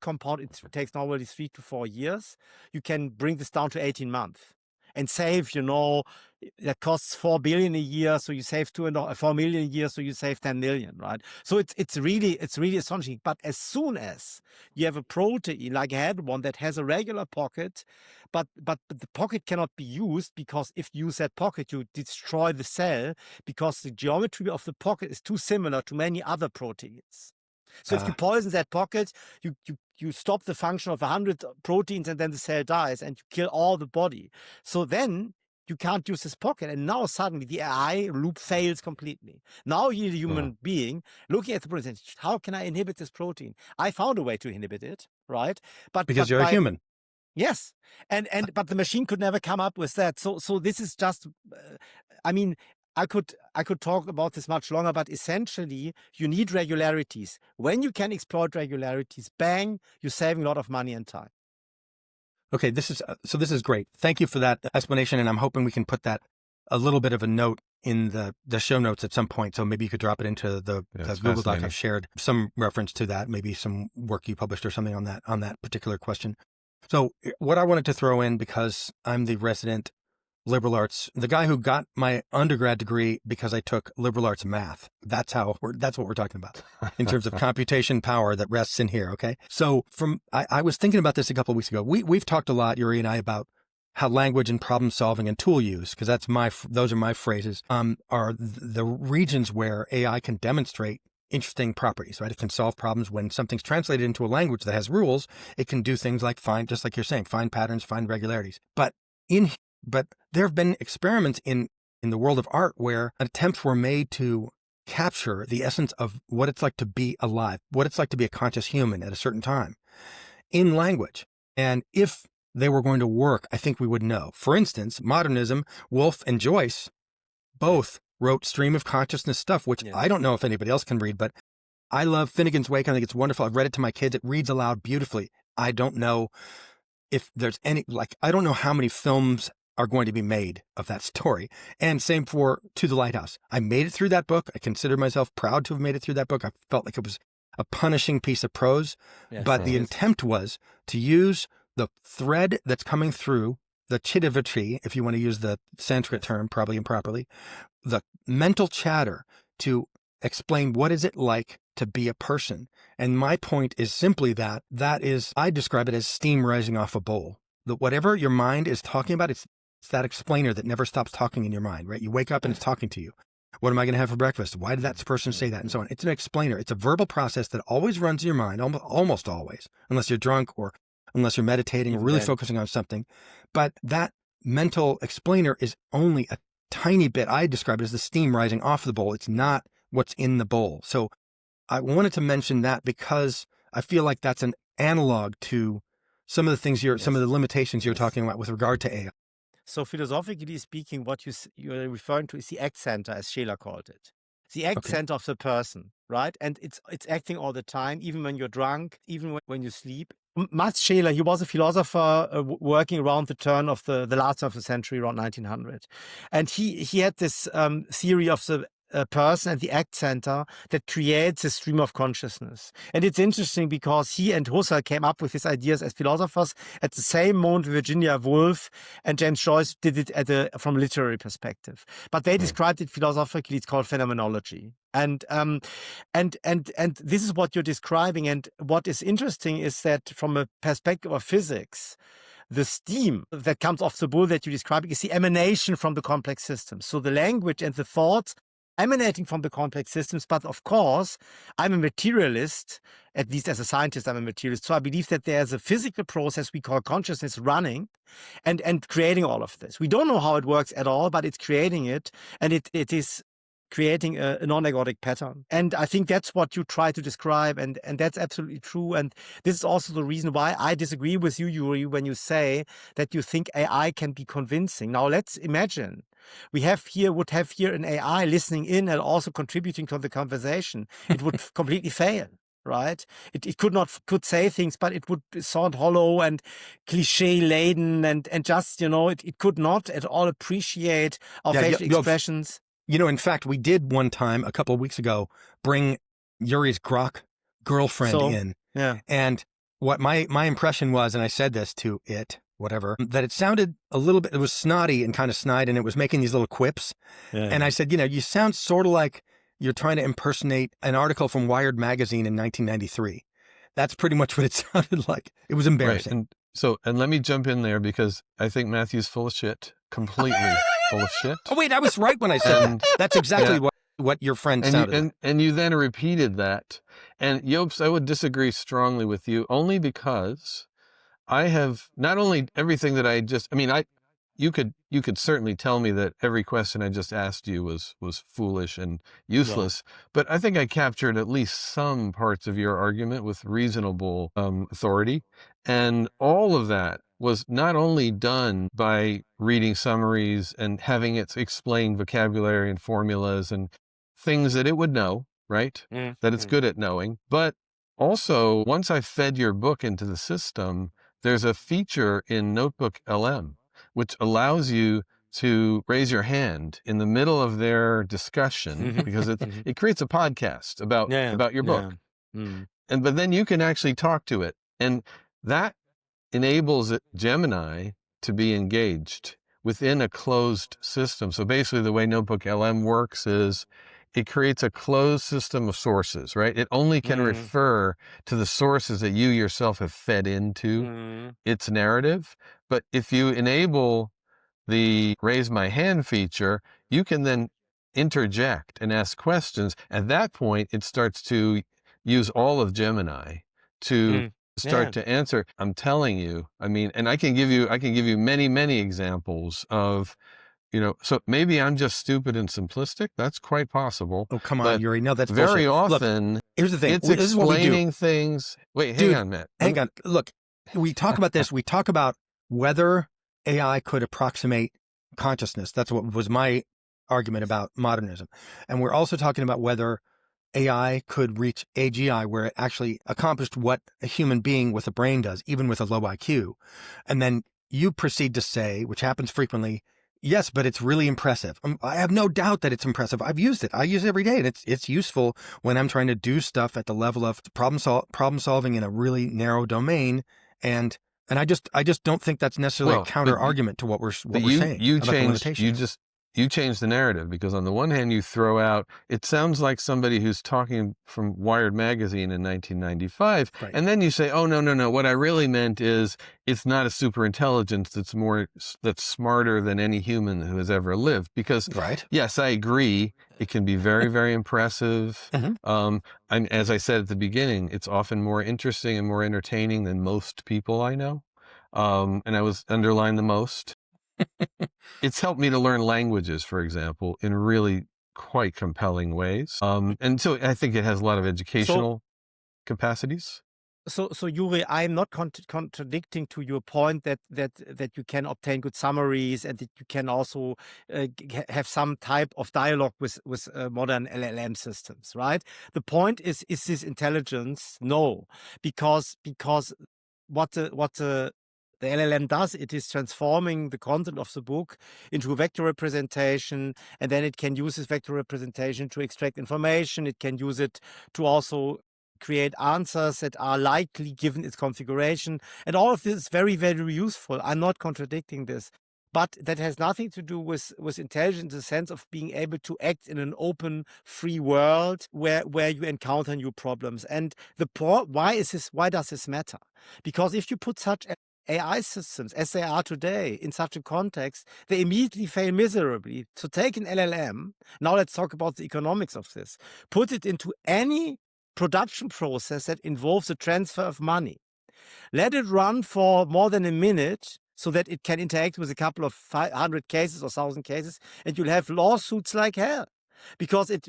compound. It takes normally 3 to 4 years. You can bring this down to 18 months. And save, that costs 4 billion a year, so you save 4 million a year, so you save 10 million, right? So it's really astonishing. But as soon as you have a protein, like I had one that has a regular pocket, but the pocket cannot be used, because if you use that pocket, you destroy the cell, because the geometry of the pocket is too similar to many other proteins. So if you poison that pocket, you stop the function of 100 proteins, and then the cell dies and you kill all the body. So then you can't use this pocket. And now suddenly the AI loop fails completely. Now you're the human being looking at the protein. How can I inhibit this protein? I found a way to inhibit it, right? Because you're a human. Yes. But the machine could never come up with that. So this is just, I could talk about this much longer, but essentially you need regularities. When you can exploit regularities, bang, you're saving a lot of money and time. Okay, this is great. Thank you for that explanation, and I'm hoping we can put that a little bit of a note in the show notes at some point. So maybe you could drop it into the Google Doc I've shared, some reference to that, maybe some work you published or something on that particular question. So what I wanted to throw in, because I'm the resident liberal arts, the guy who got my undergrad degree because I took liberal arts math. That's what we're talking about in terms of computation power that rests in here. Okay. So I was thinking about this a couple of weeks ago. We've talked a lot, Yuri and I, about how language and problem solving and tool use, because those are my phrases, are the regions where AI can demonstrate interesting properties, right? It can solve problems when something's translated into a language that has rules. It can do things like just like you're saying, find patterns, find regularities. But there have been experiments in the world of art where attempts were made to capture the essence of what it's like to be alive, what it's like to be a conscious human at a certain time in language. And if they were going to work, I think we would know. For instance, modernism, Woolf and Joyce both wrote stream of consciousness stuff, which I don't know if anybody else can read, but I love Finnegan's Wake. I think it's wonderful. I've read it to my kids. It reads aloud beautifully. I don't know if there's I don't know how many films are going to be made of that story. And same for To the Lighthouse. I made it through that book. I consider myself proud to have made it through that book. I felt like it was a punishing piece of prose, but the intent was to use the thread that's coming through the chitivati, if you want to use the Sanskrit term, probably improperly, the mental chatter to explain what is it like to be a person. And my point is simply that is, I describe it as steam rising off a bowl. That whatever your mind is talking about, it's that explainer that never stops talking in your mind, right? You wake up and it's talking to you. What am I going to have for breakfast? Why did that person say that? And so on. It's an explainer. It's a verbal process that always runs in your mind, almost always, unless you're drunk or unless you're meditating or really focusing on something. But that mental explainer is only a tiny bit. I describe it as the steam rising off the bowl. It's not what's in the bowl. So I wanted to mention that because I feel like that's an analog to some of the things some of the limitations you're talking about with regard to AI. So philosophically speaking, what you're referring to is the act center, as Scheler called it. The act center of the person, right? And it's acting all the time, even when you're drunk, even when you sleep. Max Scheler, he was a philosopher working around the turn of the last of the century, around 1900. And he had this theory of the person and the act center that creates a stream of consciousness. And it's interesting because he and Husserl came up with his ideas as philosophers at the same moment Virginia Woolf and James Joyce did it from a literary perspective. But they described it philosophically. It's called phenomenology. And this is what you're describing. And what is interesting is that from a perspective of physics, the steam that comes off the bowl that you're describing is the emanation from the complex systems. So the language and the thoughts emanating from the complex systems. But of course, I'm a materialist, at least as a scientist, I'm a materialist. So I believe that there's a physical process we call consciousness running and creating all of this. We don't know how it works at all, but it's creating it. And it is creating a non-ergodic pattern. And I think that's what you try to describe. And that's absolutely true. And this is also the reason why I disagree with you, Yuri, when you say that you think AI can be convincing. Now, let's imagine we would have here an AI listening in and also contributing to the conversation. It would completely fail, right? It could say things, but it would sound hollow and cliche laden and just, it could not at all appreciate our facial expressions. In fact, we did one time a couple of weeks ago bring Yuri's Grok girlfriend in. Yeah. And what my impression was, and I said this to it, whatever, that it sounded a little bit, it was snotty and kind of snide, and it was making these little quips. Yeah. And I said, you sound sort of like you're trying to impersonate an article from Wired magazine in 1993. That's pretty much what it sounded like. It was embarrassing. Right. And let me jump in there because I think Matthew's full of shit, completely full of shit. Oh, wait, I was right when I said that. That's exactly what your friend sounded like. And you then repeated that. And Jobst, I would disagree strongly with you only because I have not only everything that you could certainly tell me that every question I just asked you was foolish and useless, but I think I captured at least some parts of your argument with reasonable authority. And all of that was not only done by reading summaries and having it explain vocabulary and formulas and things that it would know, right? That it's good at knowing, but also once I fed your book into the system, there's a feature in Notebook LM which allows you to raise your hand in the middle of their discussion because it creates a podcast about your book. But then you can actually talk to it. And that enables Gemini to be engaged within a closed system. So basically the way Notebook LM works is it creates a closed system of sources, right? It only can refer to the sources that you yourself have fed into its narrative. But if you enable the raise my hand feature, you can then interject and ask questions. At that point, it starts to use all of Gemini to start to answer. I'm telling you, and I can give you many, many examples of, so maybe I'm just stupid and simplistic. That's quite possible. Oh, come on, Yuri. No, that's very bullshit. often. Look, here's the thing. It's explaining things. Wait, hang on, Matt. Hang on. Look, we talk about this. We talk about whether AI could approximate consciousness. That's what was my argument about modernism. And we're also talking about whether AI could reach AGI, where it actually accomplished what a human being with a brain does, even with a low IQ. And then you proceed to say, which happens frequently, yes, but it's really impressive. I have no doubt that it's impressive. I've used it. I use it every day, and it's useful when I'm trying to do stuff at the level of problem solving in a really narrow domain. And I just don't think that's necessarily a counter argument to what we're saying. You changed the narrative, because on the one hand you throw out, it sounds like somebody who's talking from Wired magazine in 1995, right. And then you say, oh no, what I really meant is it's not a super intelligence that's smarter than any human who has ever lived. Because yes, I agree, it can be very, very impressive. As I said at the beginning, it's often more interesting and more entertaining than most people I know. And I was underline the most. It's helped me to learn languages, for example, in really quite compelling ways. And so I think it has a lot of educational capacities. So Yuri, I'm not contradicting to your point that you can obtain good summaries and that you can also have some type of dialogue with modern LLM systems, right? The point is this intelligence? No, because what the LLM does, it is transforming the content of the book into a vector representation, and then it can use this vector representation to extract information. It can use it to also create answers that are likely given its configuration. And all of this is very, very useful. I'm not contradicting this. But that has nothing to do with intelligence in the sense of being able to act in an open, free world where you encounter new problems. And why does this matter? Because if you put such AI systems as they are today in such a context, they immediately fail miserably. So take an LLM. Now let's talk about the economics of this. Put it into any production process that involves the transfer of money. Let it run for more than a minute so that it can interact with a couple of 500 cases or 1,000 cases, and you'll have lawsuits like hell. Because it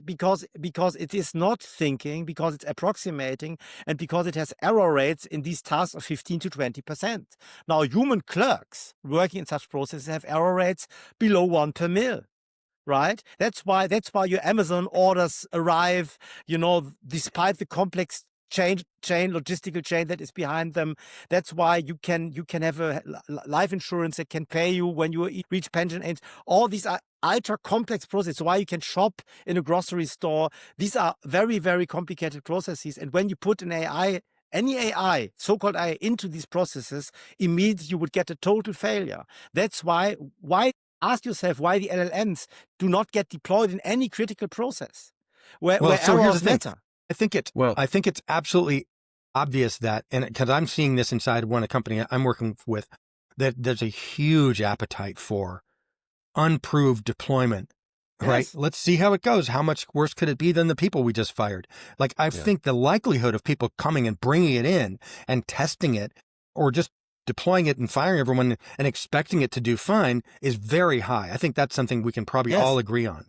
is not thinking, because it's approximating, and because it has error rates in these tasks of 15 to 20%. Now, human clerks working in such processes have error rates below 1 per mil. Right? That's why your Amazon orders arrive, despite the complex logistical chain that is behind them. That's why you can have a life insurance that can pay you when you reach pension age. All these are ultra complex processes. Why you can shop in a grocery store. These are very, very complicated processes. And when you put an AI, any AI, so-called AI, into these processes, immediately you would get a total failure. That's why ask yourself why the LLMs do not get deployed in any critical process where errors matter. I think it's absolutely obvious that, and because I'm seeing this inside a company I'm working with, that there's a huge appetite for unproved deployment. Yes. Right? Let's see how it goes. How much worse could it be than the people we just fired? Like, I think the likelihood of people coming and bringing it in and testing it, or just deploying it and firing everyone and expecting it to do fine, is very high. I think that's something we can probably all agree on.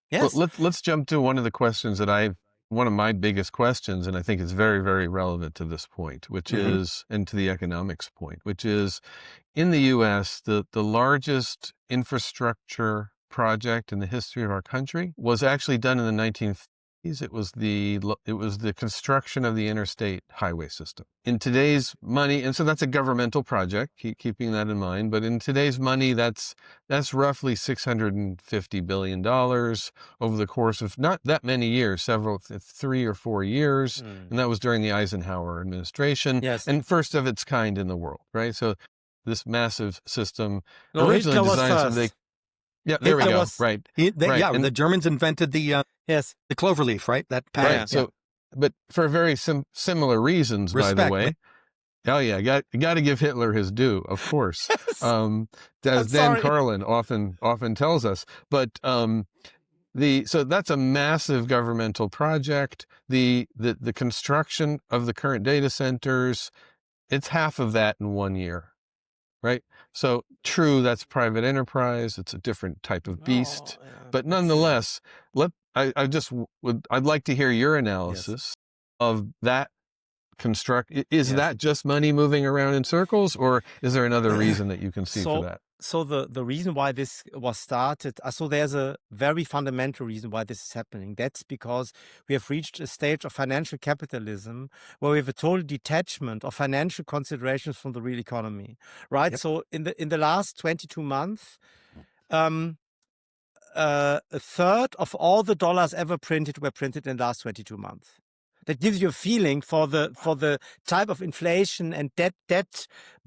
Yes. Well, let's jump to one of the questions that one of my biggest questions, and I think it's very, very relevant to this point, which is, and to the economics point, which is, in the U.S., the largest infrastructure project in the history of our country was actually done in the 1950s. It was the construction of the interstate highway system. In today's money, and so that's a governmental project, keeping that in mind, but in today's money, that's roughly $650 billion over the course of not that many years, 3 or 4 years, and that was during the Eisenhower administration, and first of its kind in the world, right? So this massive system originally designed so they... Yeah, there we go. Right. And the Germans invented the cloverleaf, right? That pattern. Right. So, but for very similar reasons, by the way. Oh yeah, you got to give Hitler his due, of course. As Dan Carlin often tells us. But so that's a massive governmental project. The construction of the current data centers, it's half of that in 1 year. Right. So true, that's private enterprise. It's a different type of beast, but nonetheless, I'd like to hear your analysis of that construct. Is that just money moving around in circles, or is there another reason that you can see for that? So the reason why this was started, so there's a very fundamental reason why this is happening. That's because we have reached a stage of financial capitalism where we have a total detachment of financial considerations from the real economy, right? Yep. So in the last 22 months, a third of all the dollars ever printed were printed in the last 22 months. That gives you a feeling for the type of inflation and debt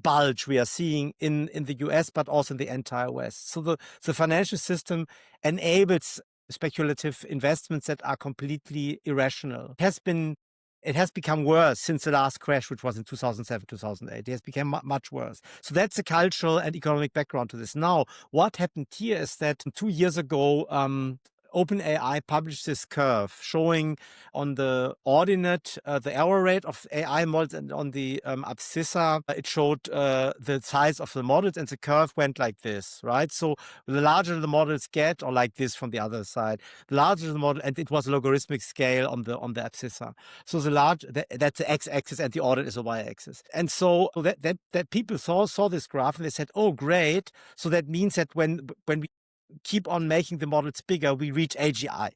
bulge we are seeing in the US, but also in the entire West. So the financial system enables speculative investments that are completely irrational. It has become worse since the last crash, which was in 2007, 2008. It has become much worse. So that's the cultural and economic background to this. Now, what happened here is that 2 years ago, OpenAI published this curve showing on the ordinate the error rate of AI models, and on the abscissa it showed the size of the models, and the curve went like this, right? So the larger the models get, or like this from the other side, the larger the model, and it was a logarithmic scale on the abscissa. So that's the x-axis, and the ordinate is a y-axis. And so that people saw this graph, and they said, oh, great. So that means that when we keep on making the models bigger, we reach AGI.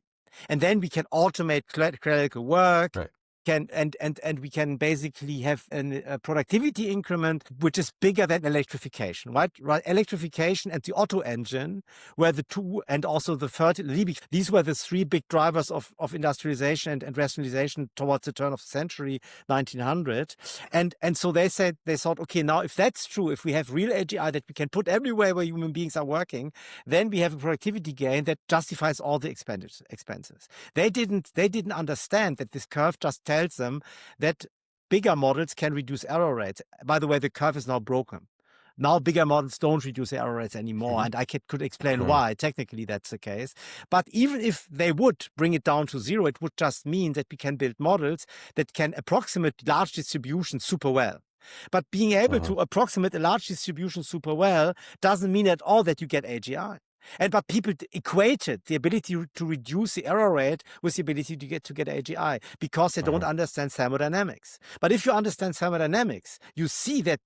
And then we can automate clerical work. Right. And we can basically have a productivity increment which is bigger than electrification, right? Electrification and the auto engine were the two, and also the fertility. These were the three big drivers of industrialization and rationalization towards the turn of the century, 1900. And so they thought, okay, now if that's true, if we have real AGI that we can put everywhere where human beings are working, then we have a productivity gain that justifies all the expenses. They didn't understand that this curve just tells them that bigger models can reduce error rates. By the way, the curve is now broken. Now bigger models don't reduce the error rates anymore, and I could explain why. Technically, that's the case. But even if they would bring it down to zero, it would just mean that we can build models that can approximate large distributions super well. But being able to approximate a large distribution super well doesn't mean at all that you get AGI. But people equated the ability to reduce the error rate with the ability to get AGI, because they don't understand thermodynamics. But if you understand thermodynamics, you see that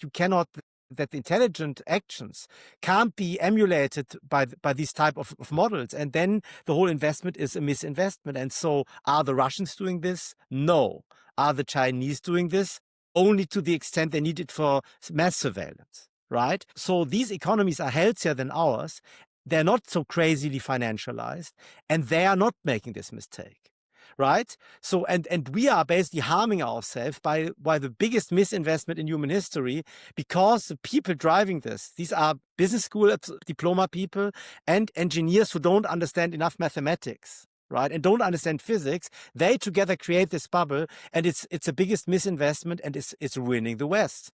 you cannot, that intelligent actions can't be emulated by these type of models, and then the whole investment is a misinvestment. And so, are the Russians doing this? No. Are the Chinese doing this? Only to the extent they need it for mass surveillance. Right? So these economies are healthier than ours. They're not so crazily financialized, and they are not making this mistake. Right? So, and we are basically harming ourselves by the biggest misinvestment in human history, because the people driving this, these are business school diploma people and engineers who don't understand enough mathematics. Right, and don't understand physics. They together create this bubble, and it's the biggest misinvestment, and it's ruining the West.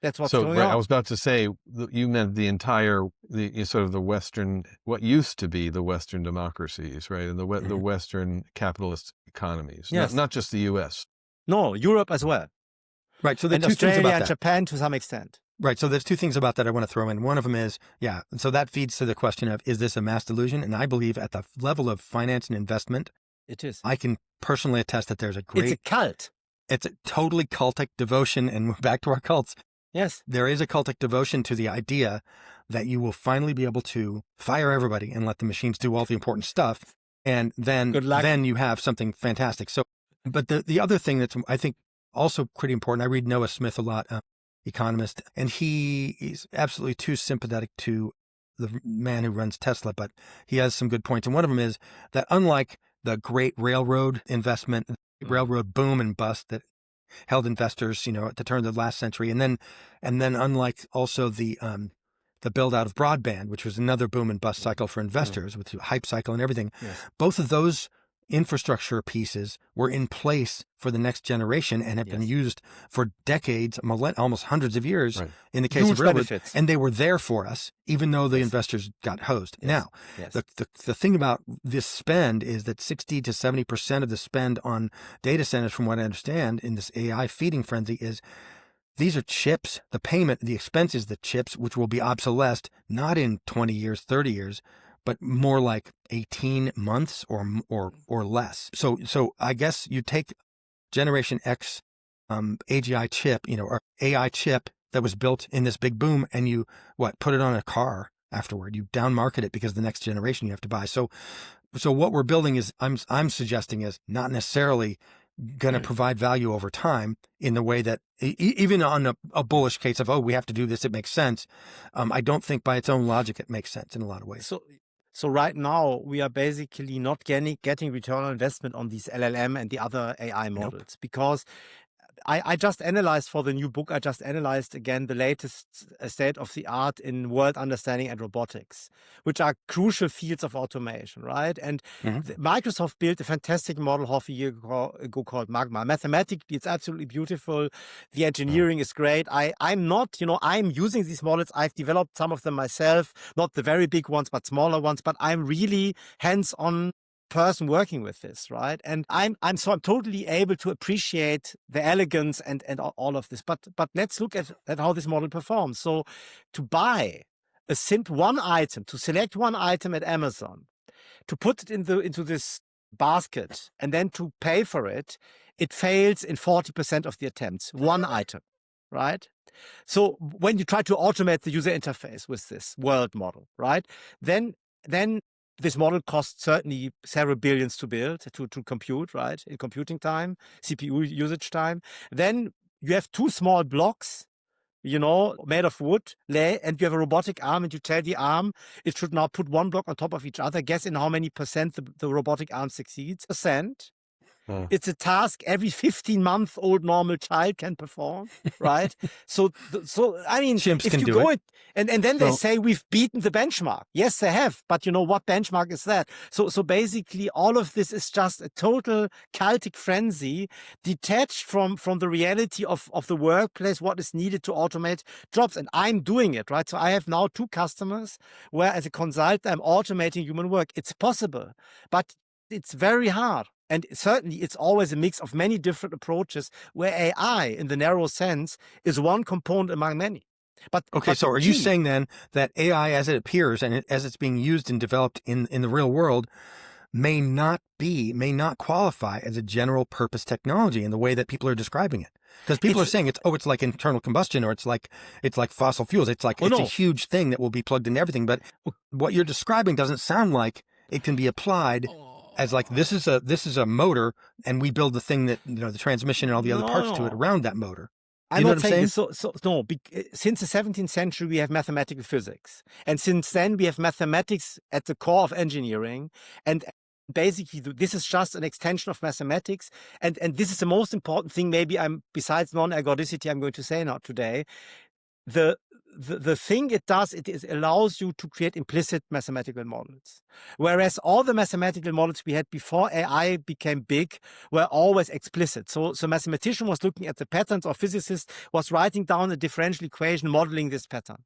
That's what's going on. I was about to say, you meant the sort of the Western, what used to be the Western democracies, right? And the Western capitalist economies, yes. not just the U.S. No, Europe as well. Right. So there's two Australia things about and that. Japan to some extent. Right. So there's two things about that I want to throw in. One of them is, and so that feeds to the question of, is this a mass delusion? And I believe at the level of finance and investment, it is. I can personally attest that there's it's a cult. It's a totally cultic devotion. And back to our cults. Yes. There is a cultic devotion to the idea that you will finally be able to fire everybody and let the machines do all the important stuff. And then you have something fantastic. So, but the other thing that's, I think, also pretty important, I read Noah Smith a lot, economist, and he's absolutely too sympathetic to the man who runs Tesla, but he has some good points. And one of them is that unlike the great railroad investment, railroad boom and bust that held investors, at the turn of the last century, and then unlike also the build out of broadband, which was another boom and bust cycle for investors with the hype cycle and everything, both of those infrastructure pieces were in place for the next generation and have been used for decades, almost hundreds of years in the case of railroads, and they were there for us, even though the investors got hosed. Now, the thing about this spend is that 60 to 70% of the spend on data centers, from what I understand, in this AI feeding frenzy is these are chips, the payment, the expense is the chips, which will be obsolesced, not in 20 years, 30 years, but more like 18 months or less. So I guess you take Generation X AGI chip, or AI chip that was built in this big boom, and you put it on a car afterward. You down market it because the next generation you have to buy. So what we're building is, I'm suggesting, is not necessarily going to provide value over time in the way that, even on a bullish case of, we have to do this, it makes sense. I don't think by its own logic it makes sense in a lot of ways. So right now we are basically not getting return on investment on these LLM and the other AI models, because I just analyzed for the new book, I just analyzed again the latest state of the art in world understanding and robotics, which are crucial fields of automation, right? And Microsoft built a fantastic model half a year ago called Magma. Mathematically, it's absolutely beautiful. The engineering is great. I'm not, I'm using these models. I've developed some of them myself, not the very big ones, but smaller ones, but I'm really hands-on person working with this, right? And I'm totally able to appreciate the elegance and all of this. But let's look at how this model performs. So to buy a simple one item, to select one item at Amazon, to put it into this basket and then to pay for it, it fails in 40% of the attempts. One item, right? So when you try to automate the user interface with this world model, right, then this model costs certainly several billions to build, to compute, right, in computing time, CPU usage time. Then you have two small blocks, made of wood, and you have a robotic arm, and you tell the arm it should now put one block on top of each other. Guess in how many percent the robotic arm succeeds? Percent. It's a task every 15-month-old normal child can perform, right? So I mean, chimps if can you do go it. And then they say we've beaten the benchmark. Yes, they have, but what benchmark is that? So basically, all of this is just a total cultic frenzy, detached from the reality of the workplace, what is needed to automate jobs. And I'm doing it, right? So I have now 2 customers where, as a consultant, I'm automating human work. It's possible, but it's very hard. And certainly, it's always a mix of many different approaches where AI, in the narrow sense, is one component among many. But so are you saying then that AI, as it appears and as it's being used and developed in the real world, may not qualify as a general purpose technology in the way that people are describing it? Because people are saying it's like internal combustion, or it's like fossil fuels. It's like a huge thing that will be plugged into everything. But what you're describing doesn't sound like it can be applied as like this is a motor, and we build the thing that the transmission and all the other parts to it around that motor. I'm not saying this. Since the 17th century, we have mathematical physics. And since then, we have mathematics at the core of engineering. And basically, this is just an extension of mathematics. And this is the most important thing, maybe besides non-ergodicity, I'm going to say now today. The thing it does, it allows you to create implicit mathematical models. Whereas all the mathematical models we had before AI became big were always explicit. So mathematician was looking at the patterns, or physicist was writing down a differential equation modeling this pattern.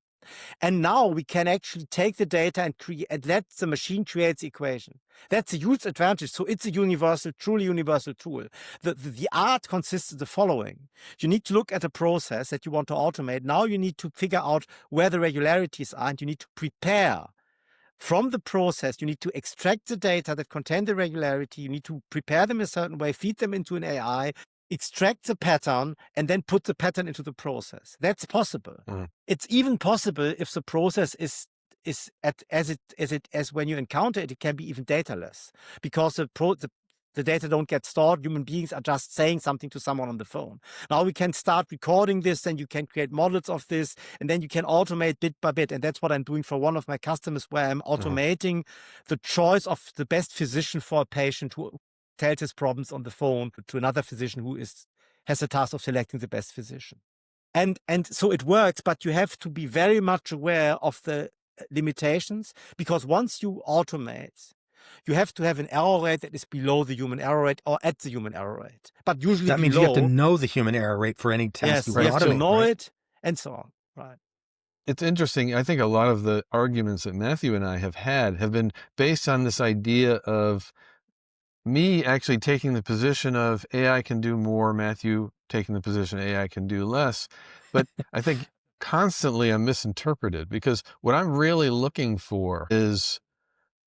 And now we can actually take the data and let the machine create the equation. That's a huge advantage. So it's a truly universal tool. The art consists of the following. You need to look at a process that you want to automate. Now you need to figure out where the regularities are, and you need to prepare. From the process, you need to extract the data that contain the regularity. You need to prepare them a certain way, feed them into an AI, extract the pattern, and then put the pattern into the process. That's possible. It's even possible if the process is as when you encounter it, it can be even dataless, because the data don't get stored. Human beings are just saying something to someone on the phone. Now we can start recording this, and you can create models of this, and then you can automate bit by bit. And that's what I'm doing for one of my customers, where I'm automating the choice of the best physician for a patient who tells his problems on the phone to another physician who has the task of selecting the best physician. And so it works, but you have to be very much aware of the limitations, because once you automate, you have to have an error rate that is below the human error rate or at the human error rate. But usually that means you have to know the human error rate for any task. Yes, you have to know it, and so on. Right. It's interesting. I think a lot of the arguments that Matthew and I have been based on this idea of me actually taking the position of AI can do more, Matthew taking the position AI can do less. But I think constantly I'm misinterpreted, because what I'm really looking for is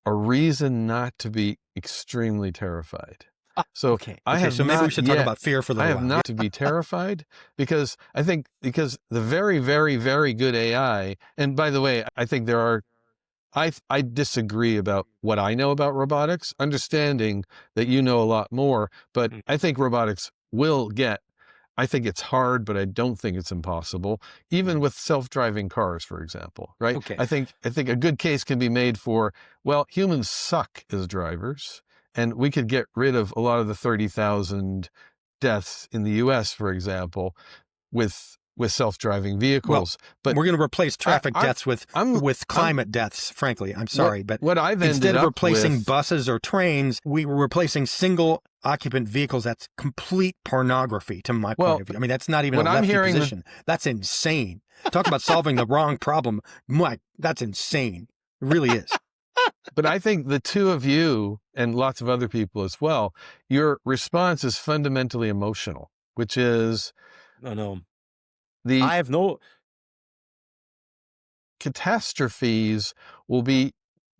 a reason not to be extremely terrified. So maybe we should talk about fear for a little while. I have not to be terrified, because the very, very, very good AI, and by the way, I think I disagree about what I know about robotics, understanding that you know a lot more, but I think robotics I think it's hard, but I don't think it's impossible, even with self-driving cars, for example, right? Okay. I think a good case can be made for, well, humans suck as drivers, and we could get rid of a lot of the 30,000 deaths in the U.S., for example, with self-driving vehicles. But we're going to replace traffic deaths with climate deaths, frankly. I'm sorry. But what I've instead ended of up replacing with, buses or trains, we were replacing single occupant vehicles. That's complete pornography to my point of view. I mean, that's not even a lefty position. That's insane. Talk about solving the wrong problem. Mike, that's insane. It really is. But I think the two of you and lots of other people as well, your response is fundamentally emotional, which is No. the I have no catastrophes will be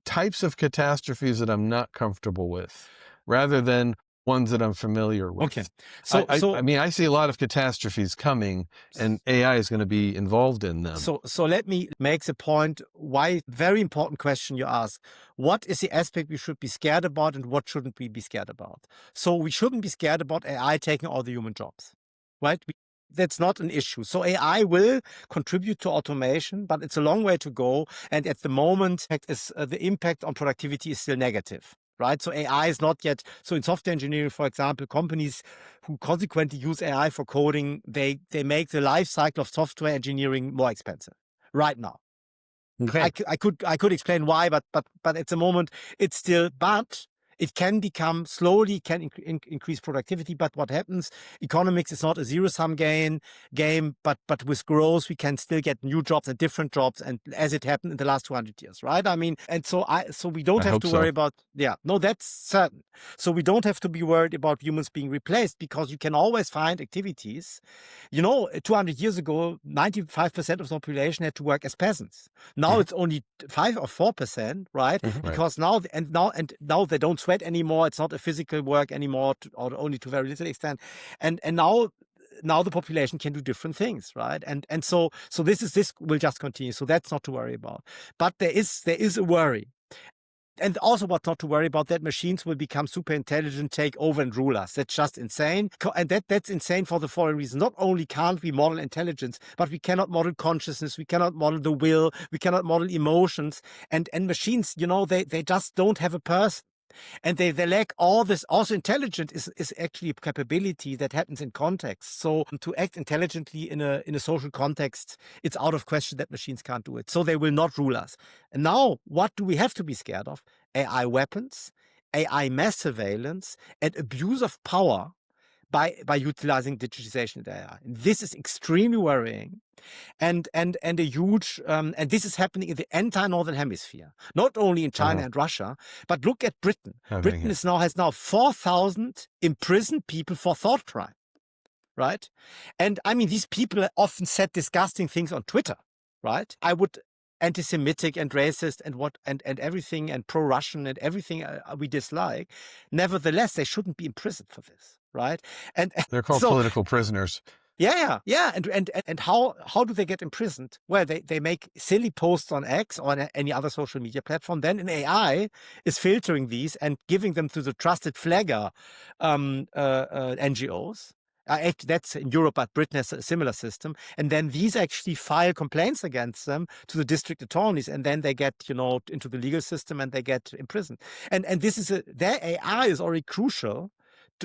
types of catastrophes that I'm not comfortable with, rather than ones that I'm familiar with. Okay. So I mean, I see a lot of catastrophes coming, and AI is going to be involved in them. So let me make the point why. Very important question you ask. What is the aspect we should be scared about, and what shouldn't we be scared about? So we shouldn't be scared about AI taking all the human jobs, right? That's not an issue. So AI will contribute to automation, but it's a long way to go. And at the moment, the impact on productivity is still negative. Right. So AI is not yet. So in software engineering, for example, companies who consequently use AI for coding, they make the life cycle of software engineering more expensive right now. Okay. I could explain why, but at the moment it's still, but it can become slowly, can increase productivity. But what happens, economics is not a zero-sum game, but with growth, we can still get new jobs and different jobs, and as it happened in the last 200 years, right? I mean, and so we don't have to worry about, no, that's certain. So we don't have to be worried about humans being replaced, because you can always find activities. 200 years ago, 95% of the population had to work as peasants. Now it's only 5 or 4%, right? Because now they don't sweat anymore. It's not a physical work anymore, or only to very little extent. And now the population can do different things, right? And so this will just continue. So that's not to worry about. But there is a worry. And also what's not to worry about, that machines will become super intelligent, take over and rule us. That's just insane. And that's insane for the following reason. Not only can't we model intelligence, but we cannot model consciousness. We cannot model the will. We cannot model emotions. And machines, they just don't have a person. And they lack all this. Also, intelligent is actually a capability that happens in context. So to act intelligently in a social context, it's out of question that machines can't do it. So they will not rule us. And now, what do we have to be scared of? AI weapons, AI mass surveillance, and abuse of power by utilizing digitization and AI. And this is extremely worrying. And a huge, and this is happening in the entire Northern Hemisphere, not only in China and Russia, but look at Britain. Britain has now 4,000 imprisoned people for thought crime, right? And I mean, these people often said disgusting things on Twitter, right? I would anti-Semitic and racist and everything, and pro-Russian and everything we dislike. Nevertheless, they shouldn't be imprisoned for this, right? And they're called political prisoners. Yeah. And how do they get imprisoned? Well, they make silly posts on X or on any other social media platform. Then an AI is filtering these and giving them to the trusted flagger NGOs. That's in Europe, but Britain has a similar system. And then these actually file complaints against them to the district attorneys, and then they get into the legal system and they get imprisoned. And this is their AI is already crucial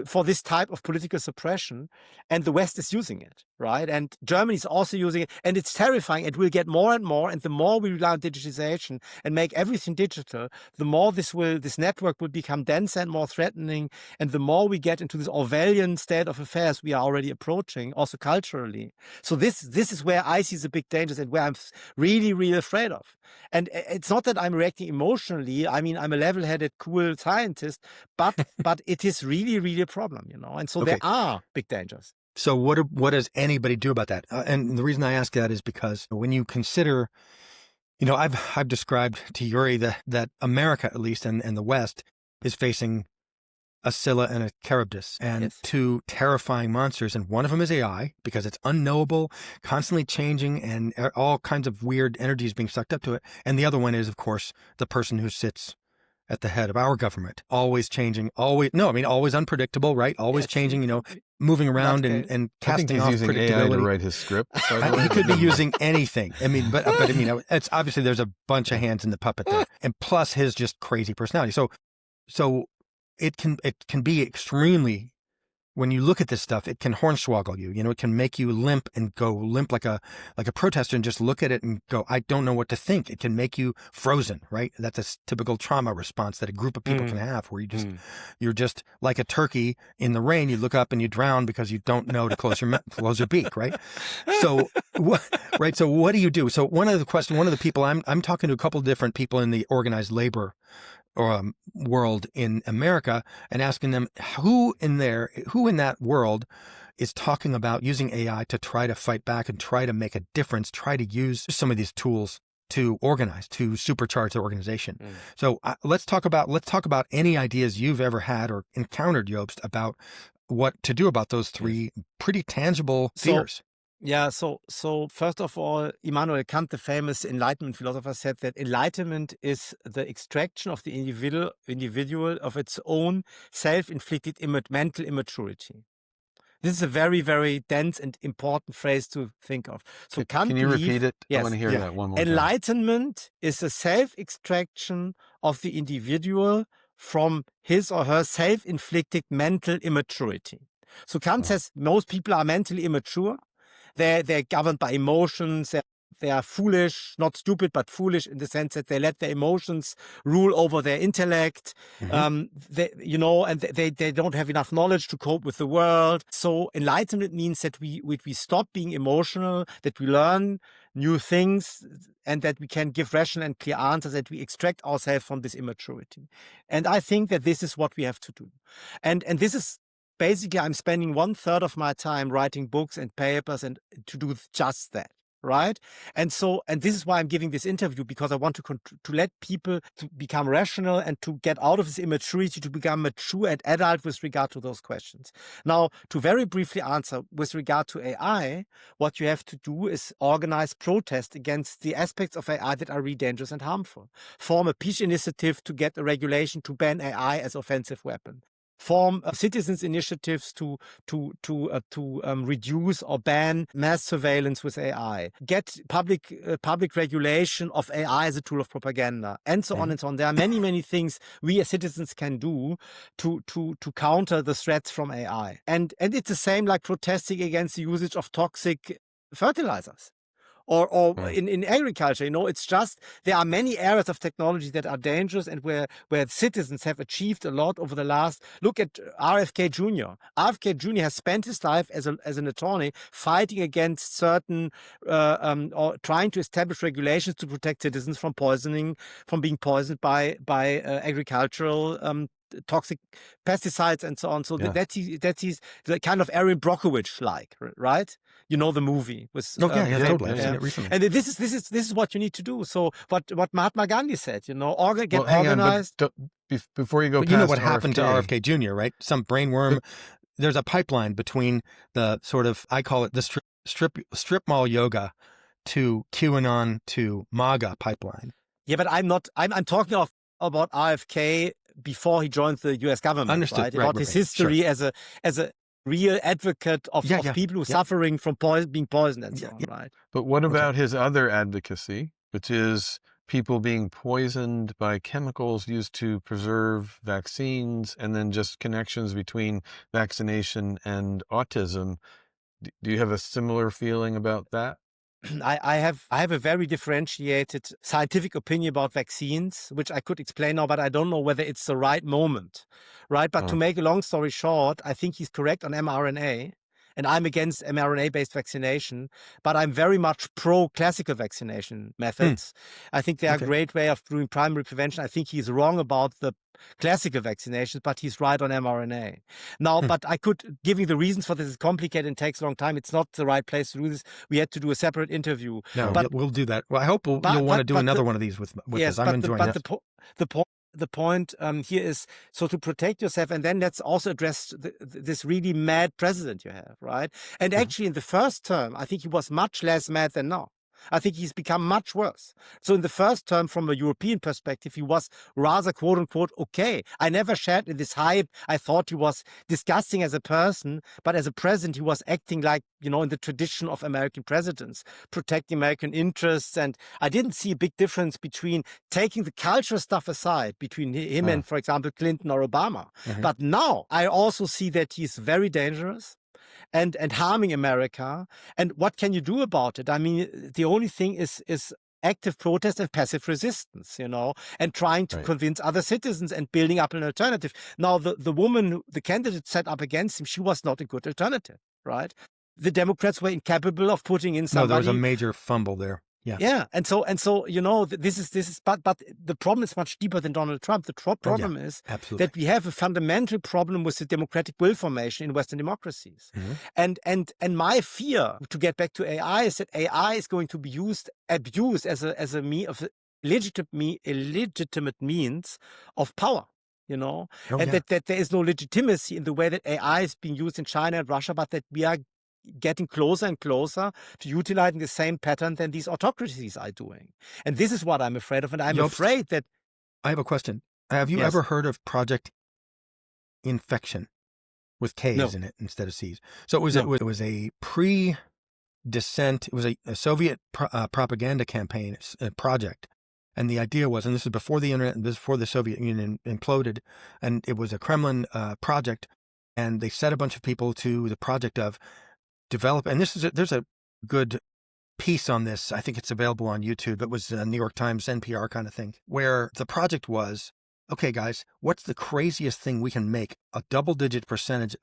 for this type of political suppression, and the West is using it, right? And Germany is also using it, and it's terrifying. It will get more and more, and the more we rely on digitization and make everything digital, the more this network will become denser and more threatening, and the more we get into this Orwellian state of affairs we are already approaching, also culturally. So this is where I see the big dangers and where I'm really, really afraid of. And it's not that I'm reacting emotionally. I mean, I'm a level-headed, cool scientist, but it is really, really a problem, And so there are big dangers. So what does anybody do about that? And the reason I ask that is because when you consider, I've described to Yuri that America, at least, and the West, is facing a Scylla and a Charybdis, and two terrifying monsters. And one of them is AI, because it's unknowable, constantly changing, and all kinds of weird energies being sucked up to it. And the other one is, of course, the person who sits at the head of our government, always changing, always unpredictable, right? Always changing, moving around and casting off using predictability. AI to write his script. He could be using anything. I mean, but it's obviously there's a bunch of hands in the puppet there, and plus his just crazy personality. So it can be extremely when you look at this stuff, it can hornswoggle you. It can make you limp and go limp like a protester and just look at it and go, I don't know what to think. It can make you frozen, right? That's a typical trauma response that a group of people can have, where you're just like a turkey in the rain. You look up and you drown because you don't know to close your beak, right? So what do you do? So one of the people I'm talking to a couple of different people in the organized labor world in America, and asking them who in that world is talking about using AI to try to fight back and try to make a difference, try to use some of these tools to organize, to supercharge the organization. So let's talk about any ideas you've ever had or encountered, Jobst, about what to do about those three pretty tangible fears. Yeah, so first of all, Immanuel Kant, the famous Enlightenment philosopher, said that enlightenment is the extraction of the individual of its own self-inflicted mental immaturity. This is a very, very dense and important phrase to think of. So Kant can you repeat it? Yes. I want to hear that one more time. Enlightenment is a self-extraction of the individual from his or her self-inflicted mental immaturity. So Kant says most people are mentally immature. They're governed by emotions. They are foolish, not stupid, but foolish in the sense that they let their emotions rule over their intellect. They don't have enough knowledge to cope with the world. So enlightenment means that we stop being emotional, that we learn new things, and that we can give rational and clear answers, that we extract ourselves from this immaturity. And I think that this is what we have to do. And this is basically, I'm spending 1/3 of my time writing books and papers and to do just that, right? And this is why I'm giving this interview, because I want to let people to become rational and to get out of this immaturity, to become mature and adult with regard to those questions. Now, to very briefly answer with regard to AI, what you have to do is organize protest against the aspects of AI that are really dangerous and harmful. Form a peace initiative to get a regulation to ban AI as offensive weapon. Form citizens' initiatives to reduce or ban mass surveillance with AI. Get public regulation of AI as a tool of propaganda, and so on and so on. There are many, many things we as citizens can do to counter the threats from AI. And it's the same like protesting against the usage of toxic fertilizers. Or in agriculture, it's just there are many areas of technology that are dangerous and where citizens have achieved a lot over the last. Look at RFK Jr. RFK Jr. has spent his life as an attorney fighting against certain or trying to establish regulations to protect citizens from being poisoned by agricultural toxic pesticides and so on. So that's he's the kind of Erin Brockovich like, right? You know the movie with totally. I've seen it recently. And this is what you need to do. So what Mahatma Gandhi said, get organized. Before you go, but you know what happened to RFK Jr., right? Some brainworm. There's a pipeline between the sort of, I call it the strip mall yoga to QAnon to MAGA pipeline. Yeah, but I'm talking about RFK before he joined the U.S. government. Understood. Right? About his history as a real advocate of people who are suffering from being poisoned and so on, right? But what about his other advocacy, which is people being poisoned by chemicals used to preserve vaccines, and then just connections between vaccination and autism? Do you have a similar feeling about that? I have a very differentiated scientific opinion about vaccines, which I could explain now, but I don't know whether it's the right moment, right? But to make a long story short, I think he's correct on mRNA, and I'm against mRNA-based vaccination, but I'm very much pro-classical vaccination methods. I think they are a great way of doing primary prevention. I think he's wrong about the classical vaccinations, but he's right on mRNA. Now, but I could, giving the reasons for this is complicated and takes a long time. It's not the right place to do this. We had to do a separate interview. No, but we'll do that. Well, I hope you'll want to do another one of these with us. I'm enjoying it. The point here is, so to protect yourself, and then let's also address this really mad president you have, right? And actually in the first term, I think he was much less mad than now. I think he's become much worse. So in the first term, from a European perspective, he was rather, quote unquote, okay. I never shared in this hype. I thought he was disgusting as a person, but as a president, he was acting like, in the tradition of American presidents, protecting American interests. And I didn't see a big difference between taking the cultural stuff aside between him and, for example, Clinton or Obama. But now I also see that he's very dangerous and harming America. And what can you do about it? I mean, the only thing is active protest and passive resistance, and trying to convince other citizens and building up an alternative. Now, the woman, the candidate set up against him, she was not a good alternative, right? The Democrats were incapable of putting in somebody. No, there was a major fumble there. Yeah. Yeah. And so, this is, but the problem is much deeper than Donald Trump. The problem is absolutely. that we have a fundamental problem with the democratic will formation in Western democracies. And my fear, to get back to AI, is that AI is going to be abused as a legitimate means of power. That there is no legitimacy in the way that AI is being used in China and Russia, but that we are getting closer and closer to utilizing the same pattern than these autocracies are doing. And this is what I'm afraid of. And I'm afraid that... I have a question. Have you ever heard of Project Infection with K's in it instead of C's? So it was a pre-descent, it was a Soviet propaganda campaign project. And the idea was, and this is before the internet and this is before the Soviet Union imploded, and it was a Kremlin project, and they set a bunch of people to the project of develop, and there's a good piece on this. I think it's available on YouTube. It was a New York Times, NPR kind of thing, where the project was, okay, guys, what's the craziest thing we can make a double-digit percentage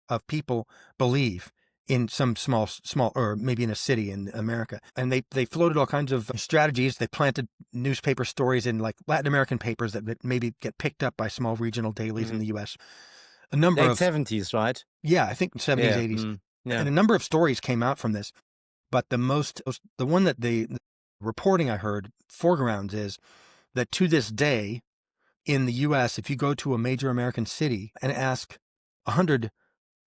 of people believe in some small, or maybe in a city in America? And they floated all kinds of strategies. They planted newspaper stories in like Latin American papers that maybe get picked up by small regional dailies in the U.S. A number late of 70s, right? Yeah, I think 70s, 80s. Yeah. And a number of stories came out from this, but the one that the reporting I heard foregrounds is that to this day in the U.S., if you go to a major American city and ask 100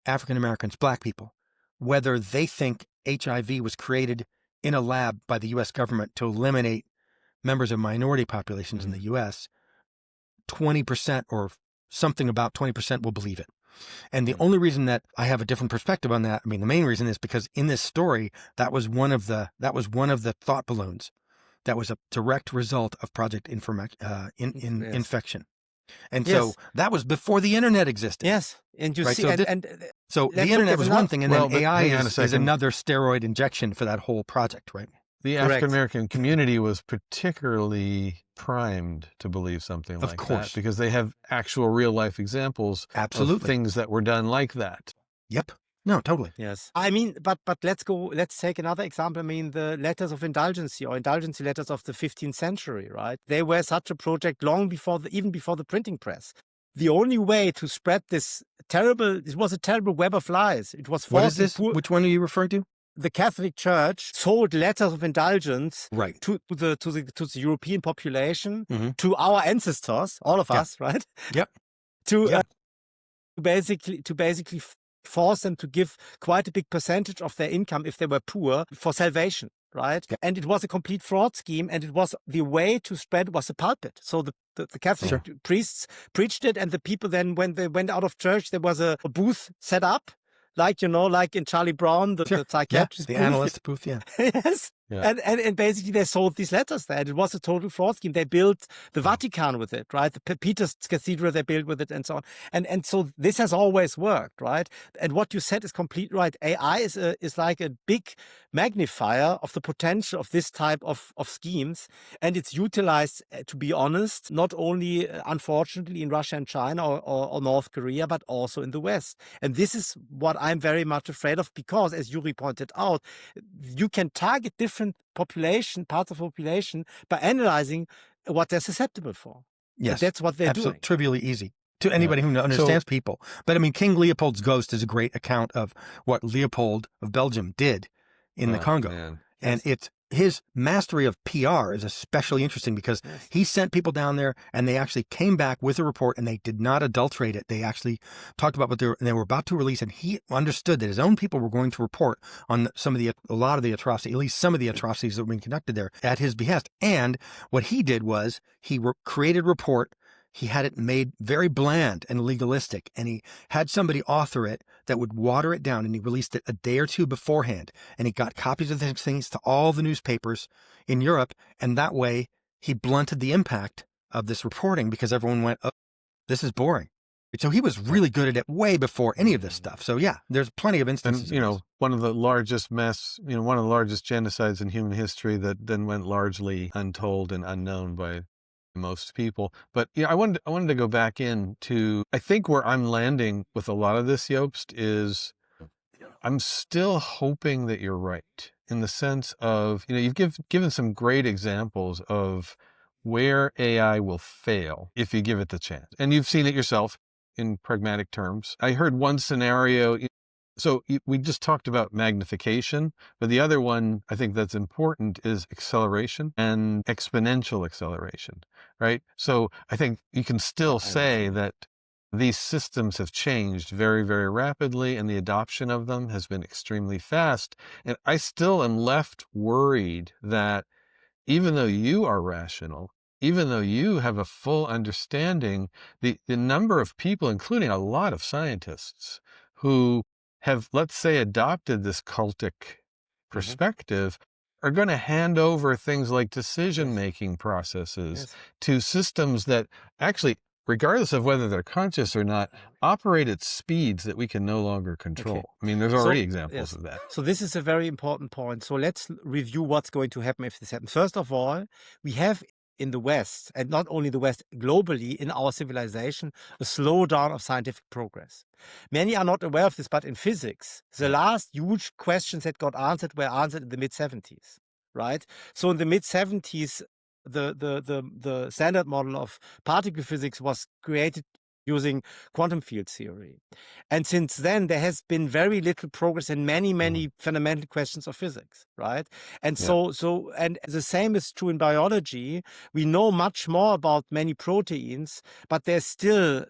African Americans, black people, whether they think HIV was created in a lab by the U.S. government to eliminate members of minority populations in the U.S., 20% or something about 20% will believe it. And the only reason that I have a different perspective on that, I mean, the main reason is because in this story, that was one of the thought balloons. That was a direct result of Project Infection. And so that was before the internet existed. Yes. And you see, so the internet was one thing, and then AI is another steroid injection for that whole project, right? The African-American community was particularly primed to believe something like that because they have actual real-life examples of things that were done like that. Yep. No, totally. Yes. I mean, but let's take another example. I mean, the letters of indulgency or indulgency letters of the 15th century, right? They were such a project long before even before the printing press. The only way to spread it was a terrible web of lies. It was What is this? Which one are you referring to? The Catholic Church sold letters of indulgence to the European population, to our ancestors, all of us, right? Yep. To basically force them to give quite a big percentage of their income if they were poor for salvation, right? Yep. And it was a complete fraud scheme, and it was the way to spread was a pulpit. So the Catholic priests preached it, and the people then, when they went out of church, there was a booth set up. Like in Charlie Brown, the psychiatrist the analyst booth, yes. Yeah. And basically they sold these letters there. It was a total fraud scheme. They built the Vatican with it, right? The Peter's Cathedral they built with it, and so on. And so this has always worked, right? And what you said is completely right. AI is like a big magnifier of the potential of this type of schemes, and it's utilized, to be honest, not only unfortunately in Russia and China or North Korea, but also in the West. And this is what I'm very much afraid of, because, as Yuri pointed out, you can target different parts of population by analyzing what they're susceptible for. Yes, and that's what they're doing. Trivially easy to anybody who understands people. But I mean, King Leopold's ghost is a great account of what Leopold of Belgium did in the Congo. Man. And it's his mastery of PR is especially interesting because Yes. he sent people down there and they actually came back with a report and they did not adulterate it. They actually talked about what they were about to release, and he understood that his own people were going to report on a lot of the atrocities, at least some of the atrocities that were being conducted there at his behest. And what he did was he created a report. He had it made very bland and legalistic, and he had somebody author it that would water it down, and he released it a day or two beforehand, and he got copies of these things to all the newspapers in Europe, and that way he blunted the impact of this reporting because everyone went, oh, this is boring. So he was really good at it way before any of this stuff. So yeah, there's plenty of instances. And, one of the largest one of the largest genocides in human history that then went largely untold and unknown by most people. But I wanted to go back into, I think where I'm landing with a lot of this, Jobst, is I'm still hoping that you're right in the sense of, you've given some great examples of where AI will fail if you give it the chance. And you've seen it yourself in pragmatic terms. I heard one scenario. So we just talked about magnification, but the other one I think that's important is acceleration and exponential acceleration, right? So I think you can still say that these systems have changed very, very rapidly and the adoption of them has been extremely fast. And I still am left worried that even though you are rational, even though you have a full understanding, the number of people, including a lot of scientists, who have, let's say, adopted this cultic perspective, are going to hand over things like decision-making processes to systems that actually, regardless of whether they're conscious or not, operate at speeds that we can no longer control. I mean, there's already examples of that. So this is a very important point. So let's review what's going to happen if this happens. First of all, we have in the West, and not only the West, globally in our civilization, a slowdown of scientific progress. Many are not aware of this, but in physics, the last huge questions that got answered were answered in the mid-70s, right? So in the mid-70s, the standard model of particle physics was created using quantum field theory. And since then, there has been very little progress in many fundamental questions of physics, right? And and the same is true in biology. We know much more about many proteins, but there's still,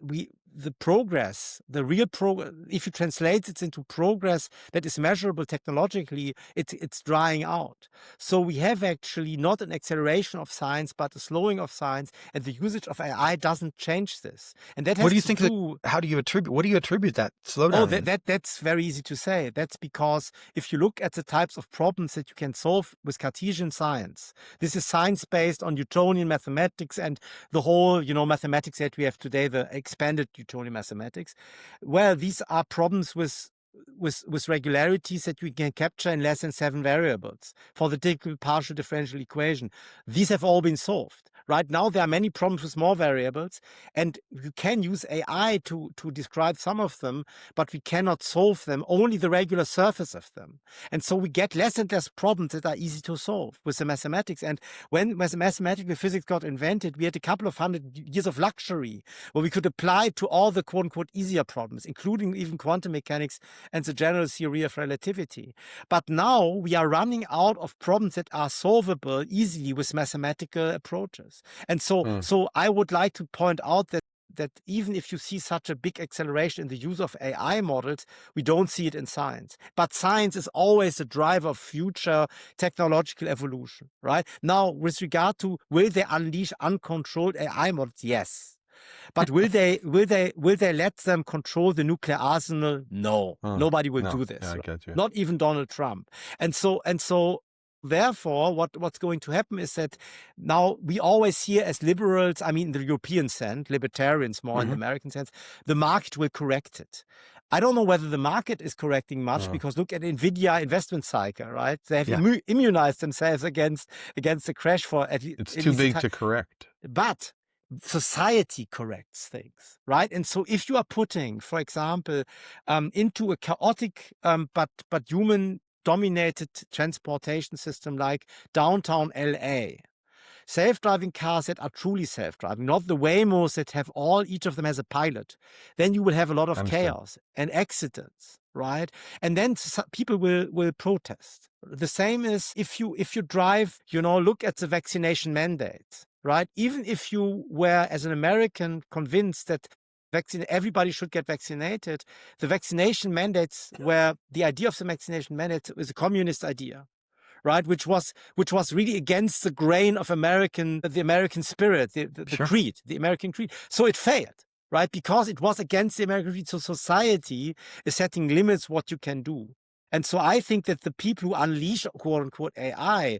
the progress, the real progress, if you translate it into progress that is measurable technologically, it's drying out. So we have actually not an acceleration of science, but a slowing of science, and the usage of AI doesn't change this. And that has what do you think? What do you attribute that slowdown? Oh, that's very easy to say. That's because if you look at the types of problems that you can solve with Cartesian science, this is science based on Newtonian mathematics and the whole, mathematics that we have today, the expanded Newtonian mathematics. Well, these are problems with regularities that we can capture in less than 7 variables for the typical partial differential equation. These have all been solved. Right now, there are many problems with more variables, and you can use AI to describe some of them, but we cannot solve them, only the regular surface of them. And so we get less and less problems that are easy to solve with the mathematics. And when mathematical physics got invented, we had a couple of 100 years of luxury where we could apply to all the quote-unquote easier problems, including even quantum mechanics and the general theory of relativity. But now we are running out of problems that are solvable easily with mathematical approaches. And so I would like to point out that even if you see such a big acceleration in the use of AI models, we don't see it in science. But science is always the driver of future technological evolution, right? Now, with regard to will they unleash uncontrolled AI models? Yes. But will they let them control the nuclear arsenal? No. Nobody will do this. Yeah, I get you. Not even Donald Trump. And so therefore, what's going to happen is that now we always hear as liberals, I mean, in the European sense, libertarians more in the American sense, the market will correct it. I don't know whether the market is correcting much because look at NVIDIA investment cycle, right? They have immunized themselves against the crash for at least. It's too big to correct. But society corrects things, right? And so if you are putting, for example, into a chaotic but human dominated transportation system like downtown LA, self-driving cars that are truly self-driving, not the Waymos that have each of them has a pilot, then you will have a lot of chaos and accidents, right? And then people will protest. The same is if you drive, look at the vaccination mandates, right? Even if you were, as an American, convinced that everybody should get vaccinated, the vaccination mandates were the idea of the vaccination mandates was a communist idea, right? Which was really against the grain of the American spirit, the Sure. creed, the American creed. So it failed, right? Because it was against the American creed. So society is setting limits what you can do. And so I think that the people who unleash, quote unquote, AI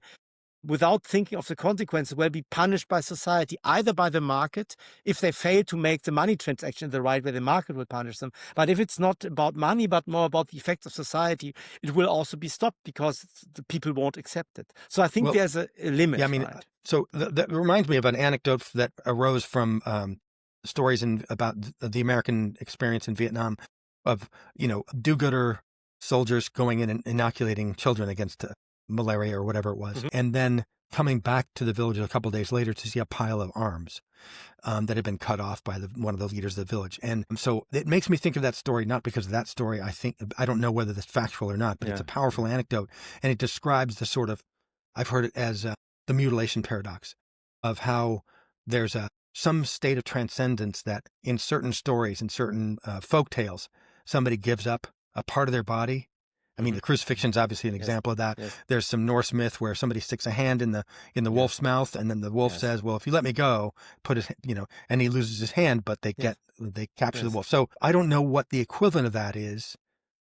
without thinking of the consequences will be punished by society, either by the market. If they fail to make the money transaction the right way, the market will punish them. But if it's not about money, but more about the effects of society, it will also be stopped because the people won't accept it. So I think Well, there's a limit. Yeah, I mean, right? so that reminds me of an anecdote that arose from stories about the American experience in Vietnam of, do-gooder soldiers going in and inoculating children against malaria or whatever it was, and then coming back to the village a couple of days later to see a pile of arms that had been cut off by one of the leaders of the village. And so it makes me think of that story, not because of that story. I don't know whether that's factual or not, but it's a powerful anecdote. And it describes the sort of, I've heard it as the mutilation paradox of how there's some state of transcendence that in certain stories, in certain folk tales, somebody gives up a part of their body. I mean, the crucifixion is obviously an example of that. Yes. There's some Norse myth where somebody sticks a hand in the wolf's mouth, and then the wolf says, "Well, if you let me go, put his," and he loses his hand, but they capture the wolf. So I don't know what the equivalent of that is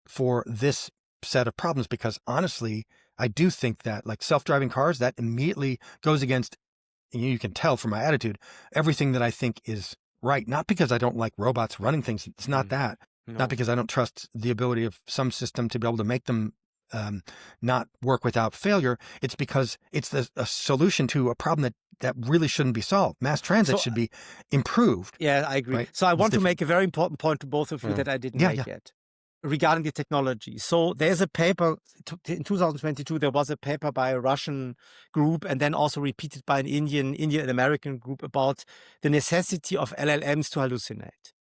for this set of problems, because honestly, I do think that, like self-driving cars, that immediately goes against, you can tell from my attitude, everything that I think is right. Not because I don't like robots running things. It's not that. No. Not because I don't trust the ability of some system to be able to make them not work without failure. It's because it's a solution to a problem that really shouldn't be solved. Mass transit should be improved. Yeah, I agree. Right? So I want to make a very important point to both of you that I didn't make yet regarding the technology. So there's a paper in 2022. There was a paper by a Russian group, and then also repeated by an Indian American group, about the necessity of LLMs to hallucinate.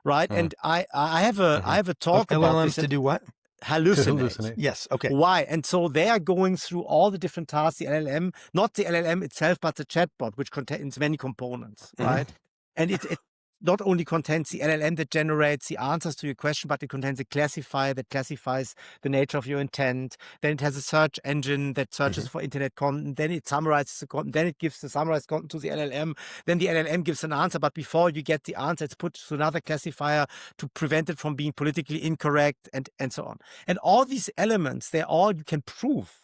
Right. And I have a talk of about LLMs this. to do what? Hallucinate. Yes. Okay. Why? And so they are going through all the different tasks, the LLM, not the LLM itself, but the chatbot, which contains many components, right? And it not only contains the LLM that generates the answers to your question, but it contains a classifier that classifies the nature of your intent. Then it has a search engine that searches for internet content. Then it summarizes the content. Then it gives the summarized content to the LLM. Then the LLM gives an answer. But before you get the answer, it's put to another classifier to prevent it from being politically incorrect, and so on. And all these elements, you can prove.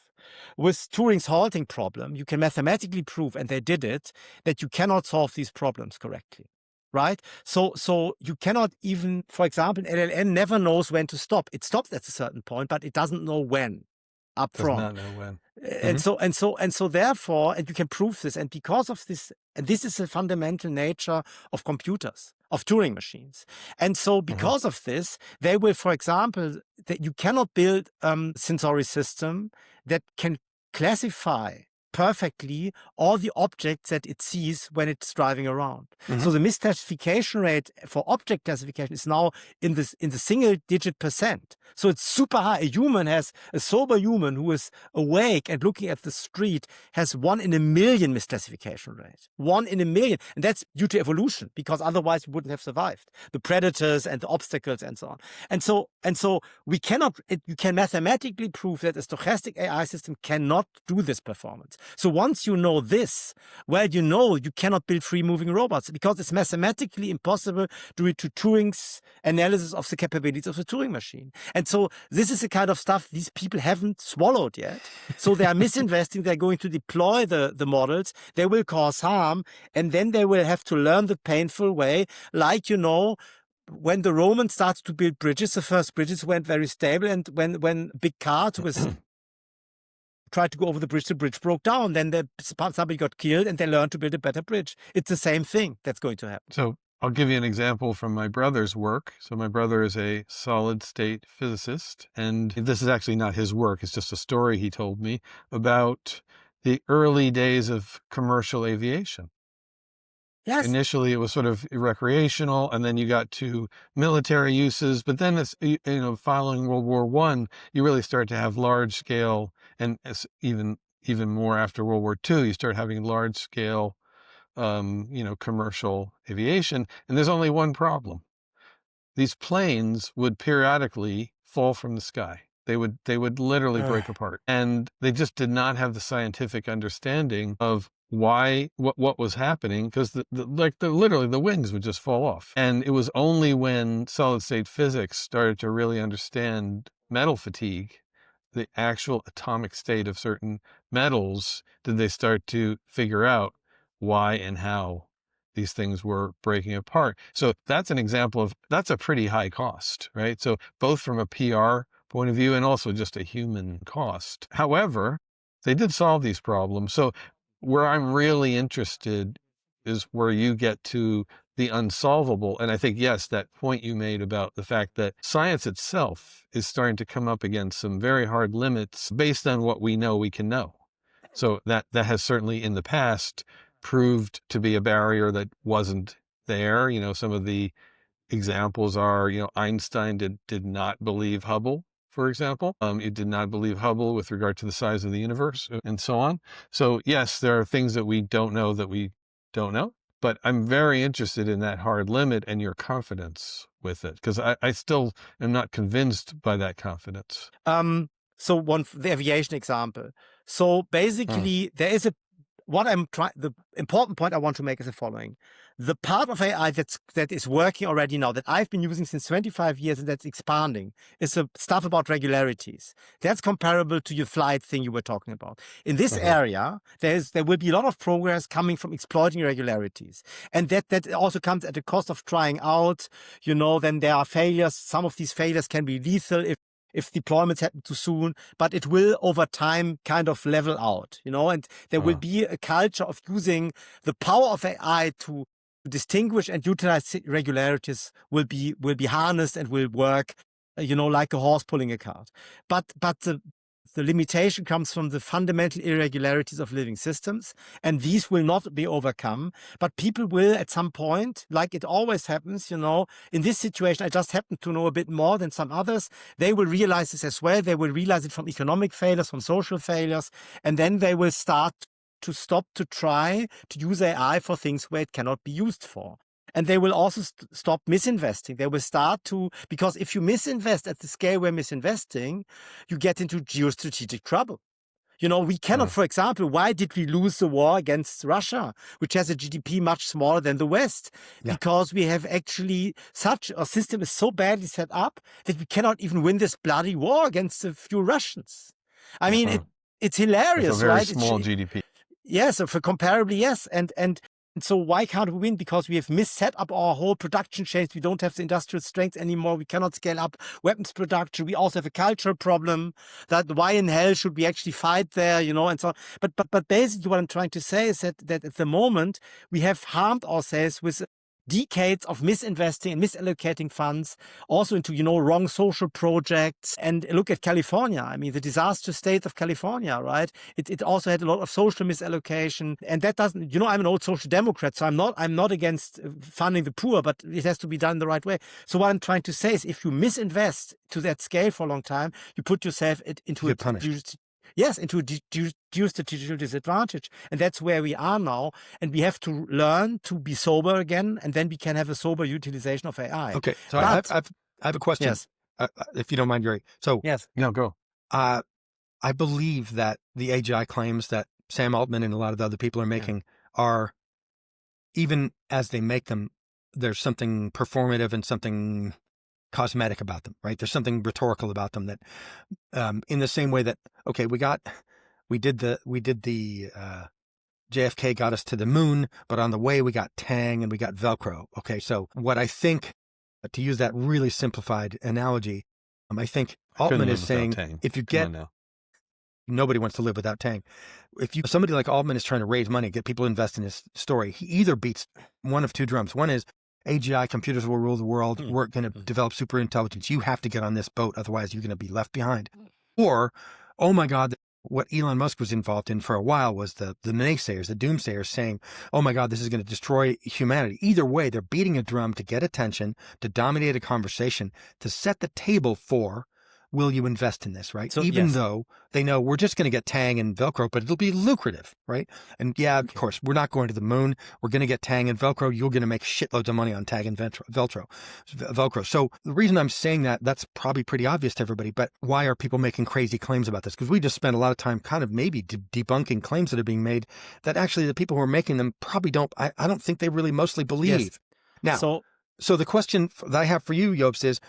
With Turing's halting problem, you can mathematically prove, and they did it, that you cannot solve these problems correctly. Right? So you cannot even, for example, an LLM never knows when to stop. It stops at a certain point, but it doesn't know when up front. Does not know when. And so therefore, and you can prove this, and because of this, and this is the fundamental nature of computers, of Turing machines. And so because of this, they will, for example, that you cannot build a sensory system that can classify perfectly all the objects that it sees when it's driving around. So the misclassification rate for object classification is now in the single-digit %. So it's super high. A sober human who is awake and looking at the street has 1 in a million misclassification rate. 1 in a million. And that's due to evolution, because otherwise we wouldn't have survived. The predators and the obstacles and so on. And so you can mathematically prove that a stochastic AI system cannot do this performance. So once you know this, you cannot build free-moving robots, because it's mathematically impossible due to Turing's analysis of the capabilities of the Turing machine. And so this is the kind of stuff these people haven't swallowed yet. So they are misinvesting. They're going to deploy the models. They will cause harm, and then they will have to learn the painful way. Like, when the Romans started to build bridges, the first bridges went very stable, and when big car tried to go over the bridge broke down. Then somebody got killed, and they learned to build a better bridge. It's the same thing that's going to happen. So I'll give you an example from my brother's work. So my brother is a solid state physicist, and this is actually not his work. It's just a story he told me about the early days of commercial aviation. Yes. Initially, it was sort of recreational, and then you got to military uses. But then, it's, following World War I, you really start to have large scale, and even more after World War II, you start having large scale, commercial aviation. And there's only one problem: these planes would periodically fall from the sky. They would literally break apart, and they just did not have the scientific understanding of what was happening, because literally the wings would just fall off. And it was only when solid state physics started to really understand metal fatigue, the actual atomic state of certain metals, did they start to figure out why and how these things were breaking apart. So that's an example of, that's a pretty high cost, right? So both from a PR point of view and also just a human cost. However, they did solve these problems. So where I'm really interested is where you get to the unsolvable. And I think, yes, that point you made about the fact that science itself is starting to come up against some very hard limits based on what we know we can know. So that has certainly in the past proved to be a barrier that wasn't there. Some of the examples are, Einstein did not believe Hubble, for example. He did not believe Hubble with regard to the size of the universe, and so on. So yes, there are things that we don't know that we don't know, but I'm very interested in that hard limit and your confidence with it, because I still am not convinced by that confidence. So the aviation example. So basically, there is the important point I want to make is the following: the part of AI that is working already now, that I've been using since 25 years and that's expanding, is the stuff about regularities. That's comparable to your flight thing you were talking about. In this area, there will be a lot of progress coming from exploiting irregularities, and that also comes at the cost of trying out. Then there are failures. Some of these failures can be lethal if deployments happen too soon, but it will over time kind of level out, and there will be a culture of using the power of AI to distinguish and utilize irregularities will be harnessed and will work, like a horse pulling a cart. But the limitation comes from the fundamental irregularities of living systems, and these will not be overcome. But people will, at some point, like it always happens, in this situation, I just happen to know a bit more than some others. They will realize this as well. They will realize it from economic failures, from social failures, and then they will start to stop to try to use AI for things where it cannot be used for. And they will also stop misinvesting. They will start to, because if you misinvest at the scale we're misinvesting, you get into geostrategic trouble. We cannot, for example, why did we lose the war against Russia, which has a GDP much smaller than the West? Yeah. Because we have actually our system is so badly set up that we cannot even win this bloody war against a few Russians. I mean, it's hilarious, it's a very right? Small GDP. Yes, so for comparably, yes. And so why can't we win? Because we have misset up our whole production chains. We don't have the industrial strength anymore. We cannot scale up weapons production. We also have a cultural problem that why in hell should we actually fight there, and so on. But basically what I'm trying to say is that at the moment we have harmed ourselves with decades of misinvesting and misallocating funds also into, wrong social projects. And look at California. I mean, the disaster state of California, right? It also had a lot of social misallocation. And that doesn't, I'm an old social democrat, so I'm not against funding the poor, but it has to be done the right way. So what I'm trying to say is if you misinvest to that scale for a long time, you put yourself into a geostrategical disadvantage. And that's where we are now. And we have to learn to be sober again, and then we can have a sober utilization of AI. Okay. So I have a question, yes. If you don't mind, Yuri. So yes. No, go. I believe that the AGI claims that Sam Altman and a lot of the other people are making are, even as they make them, there's something performative and something cosmetic about them, right? There's something rhetorical about them that, in the same way that, okay, we did the JFK got us to the moon, but on the way we got Tang and we got Velcro. Okay. So what I think, to use that really simplified analogy, I think Altman is saying, if you get, nobody wants to live without Tang. Somebody like Altman is trying to raise money, get people to invest in his story, he either beats one of two drums. One is AGI, computers will rule the world. We're going to develop super intelligence. You have to get on this boat. Otherwise, you're going to be left behind. Or, oh my God, what Elon Musk was involved in for a while was the naysayers, the doomsayers saying, oh my God, this is going to destroy humanity. Either way, they're beating a drum to get attention, to dominate a conversation, to set the table for, will you invest in this, right? So, Even yes. though they know we're just going to get Tang and Velcro, but it'll be lucrative, right? And yeah, of course, we're not going to the moon. We're going to get Tang and Velcro. You're going to make shitloads of money on Tang and Velcro. So the reason I'm saying that's probably pretty obvious to everybody, but why are people making crazy claims about this? Because we just spend a lot of time kind of maybe debunking claims that are being made that actually the people who are making them probably don't, I don't think they really mostly believe. Yes. Now, so the question that I have for you, Jobst, is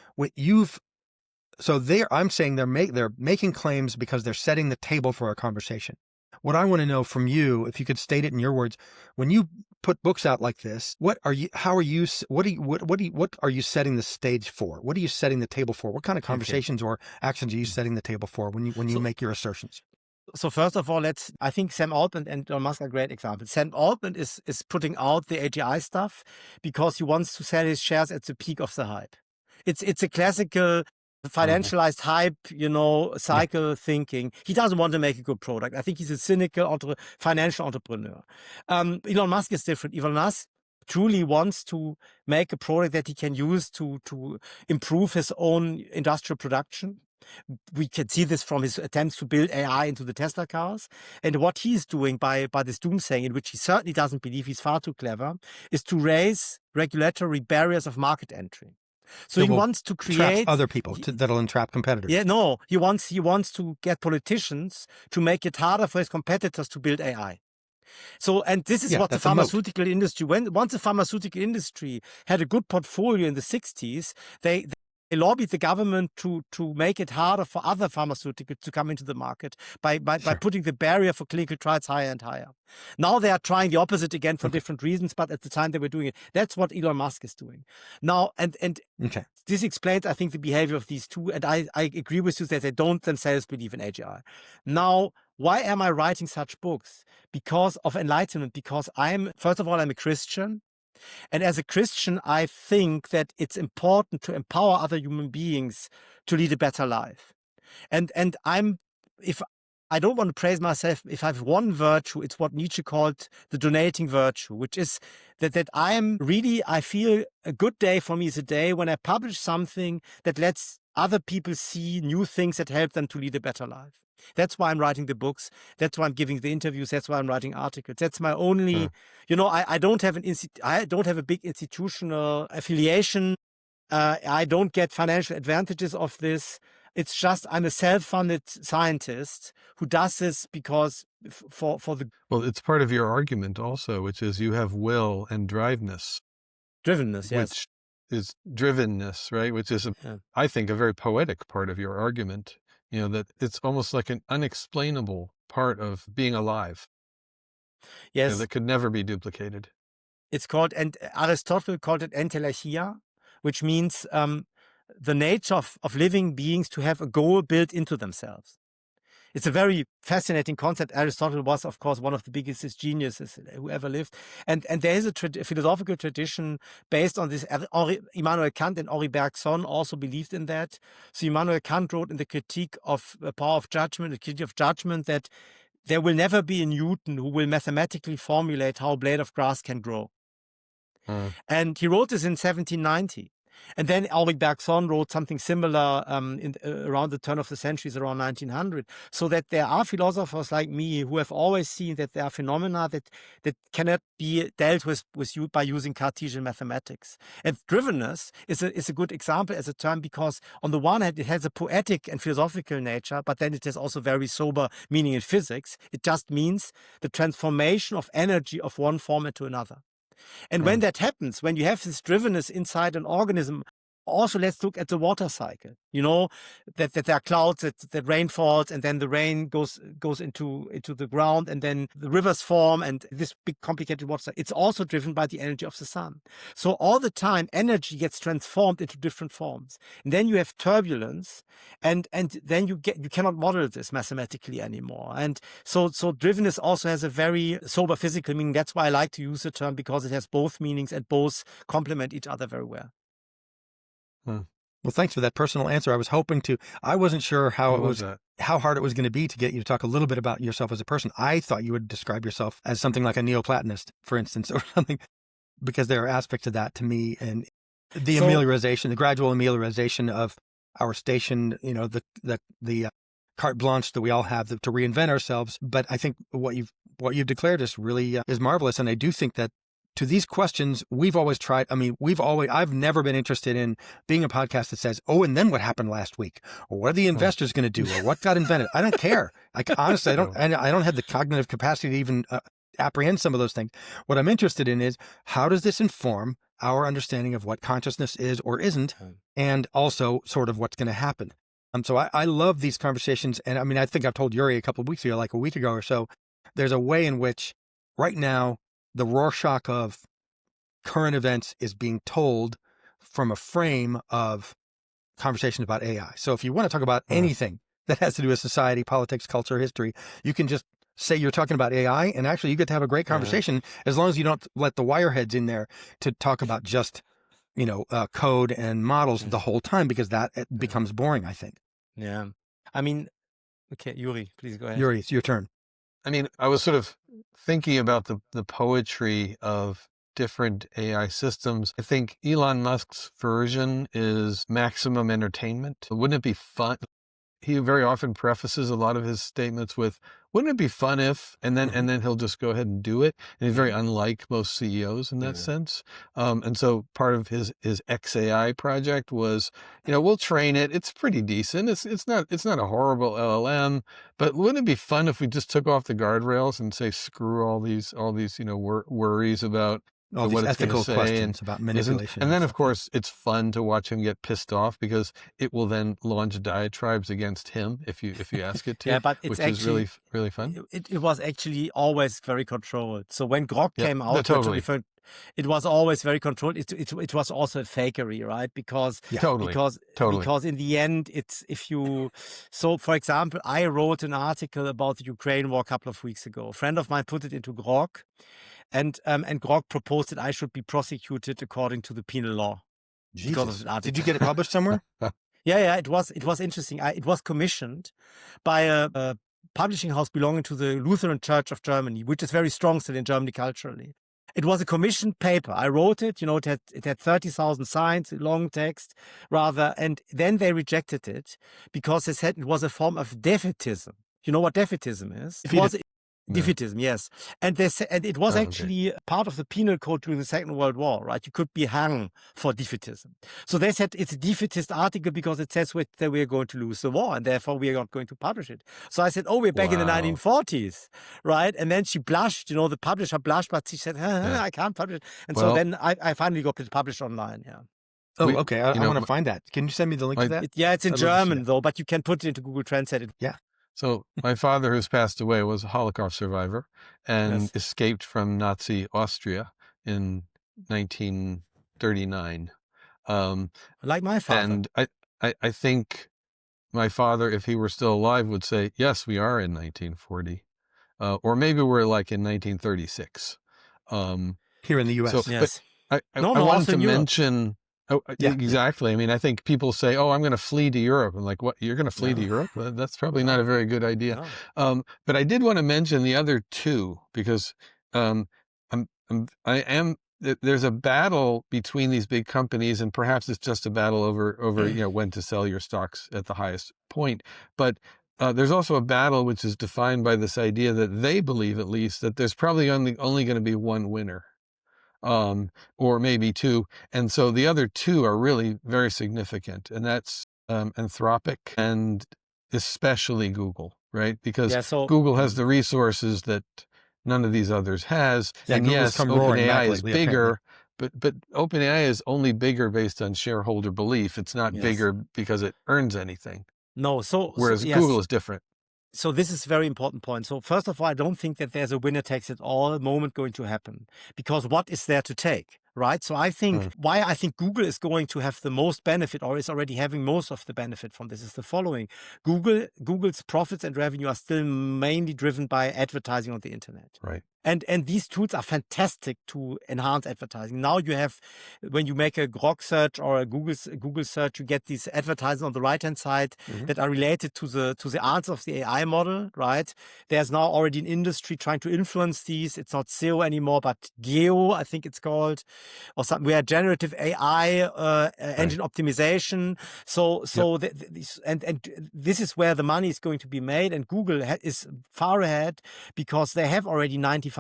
I'm saying they're making claims because they're setting the table for a conversation. What I want to know from you, if you could state it in your words, when you put books out like this, what are you setting the stage for? What are you setting the table for? What kind of conversations or actions are you setting the table for when you make your assertions? So first of all, I think Sam Altman and Elon Musk are great examples. Sam Altman is putting out the AGI stuff because he wants to sell his shares at the peak of the hype. It's a classical financialized hype, cycle thinking. He doesn't want to make a good product. I think he's a cynical financial entrepreneur. Elon Musk is different. Elon Musk truly wants to make a product that he can use to improve his own industrial production. We can see this from his attempts to build AI into the Tesla cars. And what he's doing by this doomsaying, in which he certainly doesn't believe, he's far too clever, is to raise regulatory barriers of market entry. So he wants to create other people that'll entrap competitors. Yeah, no, he wants to get politicians to make it harder for his competitors to build AI. So, and this is what the pharmaceutical industry, once the pharmaceutical industry had a good portfolio in the 60s, they lobbied the government to make it harder for other pharmaceuticals to come into the market by putting the barrier for clinical trials higher and higher. Now they are trying the opposite again for different reasons, but at the time they were doing it. That's what Elon Musk is doing. Now, and this explains, I think, the behavior of these two. And I agree with you that they don't themselves believe in AGI. Now, why am I writing such books? Because of enlightenment, because first of all, I'm a Christian. And as a Christian, I think that it's important to empower other human beings to lead a better life. And if I don't want to praise myself, if I have one virtue, it's what Nietzsche called the donating virtue, which is that I feel a good day for me is a day when I publish something that lets other people see new things that help them to lead a better life. That's why I'm writing the books. That's why I'm giving the interviews. That's why I'm writing articles. That's my only, I don't have a big institutional affiliation. I don't get financial advantages of this. It's just I'm a self-funded scientist who does this because for the... Well, it's part of your argument also, which is you have will and drivenness. Drivenness, yes. Which is drivenness, right? Which is, I think, a very poetic part of your argument. That it's almost like an unexplainable part of being alive. Yes. That could never be duplicated. It's called, and Aristotle called it entelechia, which means the nature of living beings to have a goal built into themselves. It's a very fascinating concept. Aristotle was, of course, one of the biggest geniuses who ever lived. And there is a philosophical tradition based on this. Immanuel Kant and Henri Bergson also believed in that. So Immanuel Kant wrote in the Critique of the Power of Judgment, the Critique of Judgment, that there will never be a Newton who will mathematically formulate how a blade of grass can grow. And he wrote this in 1790. And then Henri Bergson wrote something similar around the turn of the centuries, around 1900. So that there are philosophers like me who have always seen that there are phenomena that cannot be dealt with by using Cartesian mathematics. And drivenness is a good example as a term because on the one hand, it has a poetic and philosophical nature, but then it has also very sober meaning in physics. It just means the transformation of energy of one form into another. And when that happens, when you have this drivenness inside an organism, also let's look at the water cycle. That there are clouds, that rain falls, and then the rain goes into the ground, and then the rivers form, and this big complicated water cycle. It's also driven by the energy of the sun. So all the time, energy gets transformed into different forms. And then you have turbulence, and then you cannot model this mathematically anymore. And so drivenness also has a very sober physical meaning. That's why I like to use the term, because it has both meanings and both complement each other very well. Well, thanks for that personal answer. I wasn't sure how hard it was going to be to get you to talk a little bit about yourself as a person. I thought you would describe yourself as something like a Neoplatonist, for instance, or something, because there are aspects of that to me, and the gradual amelioration of our station, the carte blanche that we all have to reinvent ourselves. But I think what you've declared is really is marvelous. And I do think that to these questions, we've always tried. I mean, I've never been interested in being a podcast that says, oh, and then what happened last week? Or what are the investors going to do? Or what got invented? I don't care. Honestly, I don't have the cognitive capacity to even apprehend some of those things. What I'm interested in is, how does this inform our understanding of what consciousness is or isn't, and also sort of what's going to happen? So I love these conversations. And I mean, I think I've told Yuri a couple of weeks ago, like a week ago or so, there's a way in which right now, the Rorschach of current events is being told from a frame of conversation about AI. So if you want to talk about anything that has to do with society, politics, culture, history, you can just say you're talking about AI, and actually you get to have a great conversation as long as you don't let the wireheads in there to talk about just, code and models the whole time, because that becomes boring, I think. Yeah. I mean, okay, Yuri, please go ahead. Yuri, it's your turn. I mean, I was sort of thinking about the poetry of different AI systems. I think Elon Musk's version is maximum entertainment. Wouldn't it be fun? He very often prefaces a lot of his statements with, wouldn't it be fun if, and then he'll just go ahead and do it. And he's very unlike most CEOs in that sense. And so part of his XAI project was, we'll train it. It's pretty decent. It's not a horrible LLM, but wouldn't it be fun if we just took off the guardrails and say, screw all these worries about all what these it's ethical say questions about manipulation. And then, of course, it's fun to watch him get pissed off, because it will then launch diatribes against him if you ask it to. Yeah, but it's which actually is really, really fun. It was actually always very controlled. So when Grok came out, totally. It was always very controlled. It was also a fakery, right? Because in the end, so for example, I wrote an article about the Ukraine war a couple of weeks ago. A friend of mine put it into Grok, and Grok proposed that I should be prosecuted according to the penal law. Jesus. Did you get it published somewhere? Yeah, it was interesting. It was commissioned by a publishing house belonging to the Lutheran Church of Germany, which is very strong still in Germany culturally. It was a commissioned paper. I wrote it, it had 30,000 signs, long text, rather, and then they rejected it because they said it was a form of defeatism. You know what defeatism is? It was defeatism, yes. And it was actually part of the penal code during the Second World War, right? You could be hung for defeatism. So they said it's a defeatist article because it says that we are going to lose the war, and therefore we are not going to publish it. So I said, we're back in the 1940s, right? And then she blushed, the publisher blushed, but she said, I can't publish it. And so then I finally got it published online, Oh, okay. I want to find that. Can you send me the link to that? It's in German, though, but you can put it into Google Translate. Yeah. So my father, who's passed away, was a Holocaust survivor and escaped from Nazi Austria in 1939. Like my father. And I think my father, if he were still alive, would say, yes, we are in 1940. Or maybe we're like in 1936. Here in the U.S. So, yes. But I wanted to mention... Oh, exactly. I mean, I think people say, I'm going to flee to Europe. I'm like, what? You're going to flee to Europe? That's probably not a very good idea. No. But I did want to mention the other two, because there's a battle between these big companies, and perhaps it's just a battle over when to sell your stocks at the highest point. But there's also a battle which is defined by this idea that they believe, at least, that there's probably only going to be one winner. Or maybe two. And so the other two are really very significant, and that's Anthropic and especially Google, right? Because Google has the resources that none of these others has. And yes, OpenAI is bigger, but OpenAI is only bigger based on shareholder belief. It's not bigger because it earns anything. No, whereas Google is different. So this is a very important point. So first of all, I don't think that there's a winner takes it all moment going to happen, because what is there to take? right? So I think why I think Google is going to have the most benefit, or is already having most of the benefit from this, is the following. Google's profits and revenue are still mainly driven by advertising on the internet. Right. And these tools are fantastic to enhance advertising. Now you have, when you make a Grok search or a Google search, you get these advertisements on the right-hand side that are related to the answer of the AI model, right? There's now already an industry trying to influence these. It's not SEO anymore, but Geo, I think it's called, or something. We have generative AI engine optimization. So this is where the money is going to be made, and Google is far ahead because they have already 95%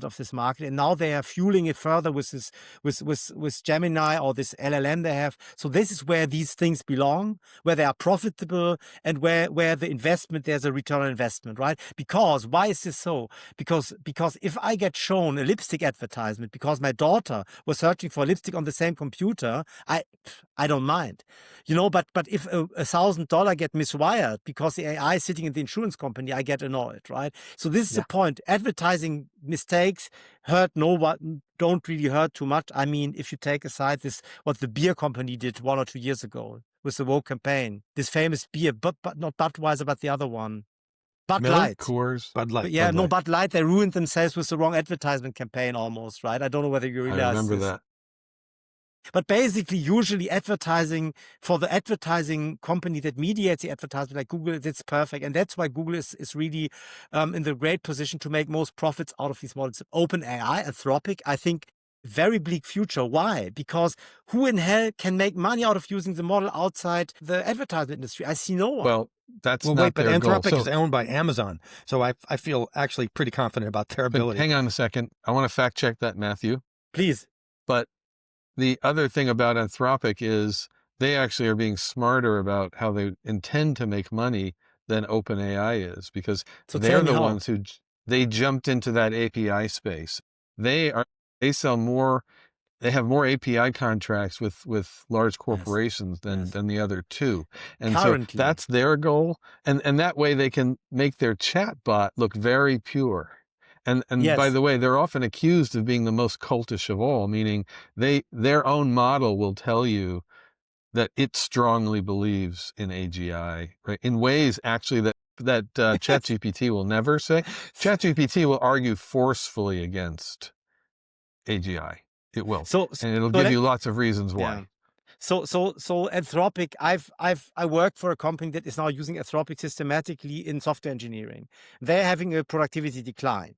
of this market, and now they are fueling it further with this with Gemini or this LLM they have. So this is where these things belong, where they are profitable, and where the investment, there's a return on investment, right? Because why is this so? Because if I get shown a lipstick advertisement because my daughter was searching for lipstick on the same computer, I don't mind, but if $1,000 get miswired because the AI is sitting in the insurance company, I get annoyed, right? So this is the point. Advertising mistakes don't really hurt too much. I mean, if you take aside what the beer company did 1 or 2 years ago with the Woke campaign, this famous beer, but not Budweiser, but the other one, Bud Light. Coors. Bud Light. Yeah, Bud Light. They ruined themselves with the wrong advertisement campaign almost, right? I don't know whether you realize I remember this. that. But basically, usually advertising for the advertising company that mediates the advertisement, like Google, that's perfect. And that's why Google is really in the great position to make most profits out of these models. OpenAI, Anthropic, I think, very bleak future. Why? Because who in hell can make money out of using the model outside the advertisement industry? I see no one. Well, that's not wait, but their goal. Anthropic is owned by Amazon. So I feel actually pretty confident about their ability. Hang on a second. I want to fact check that, Matthew. Please. But the other thing about Anthropic is they actually are being smarter about how they intend to make money than OpenAI is, because they're the ones who they jumped into that API space. They sell more. They have more API contracts with large corporations than the other two. And currently, so that's their goal. And that way they can make their chatbot look very pure. And by the way, they're often accused of being the most cultish of all, meaning their own model will tell you that it strongly believes in AGI, right? In ways actually that ChatGPT will never say. ChatGPT will argue forcefully against AGI. It will. And it'll give you lots of reasons why. Yeah. So Anthropic, I worked for a company that is now using Anthropic systematically in software engineering. They're having a productivity decline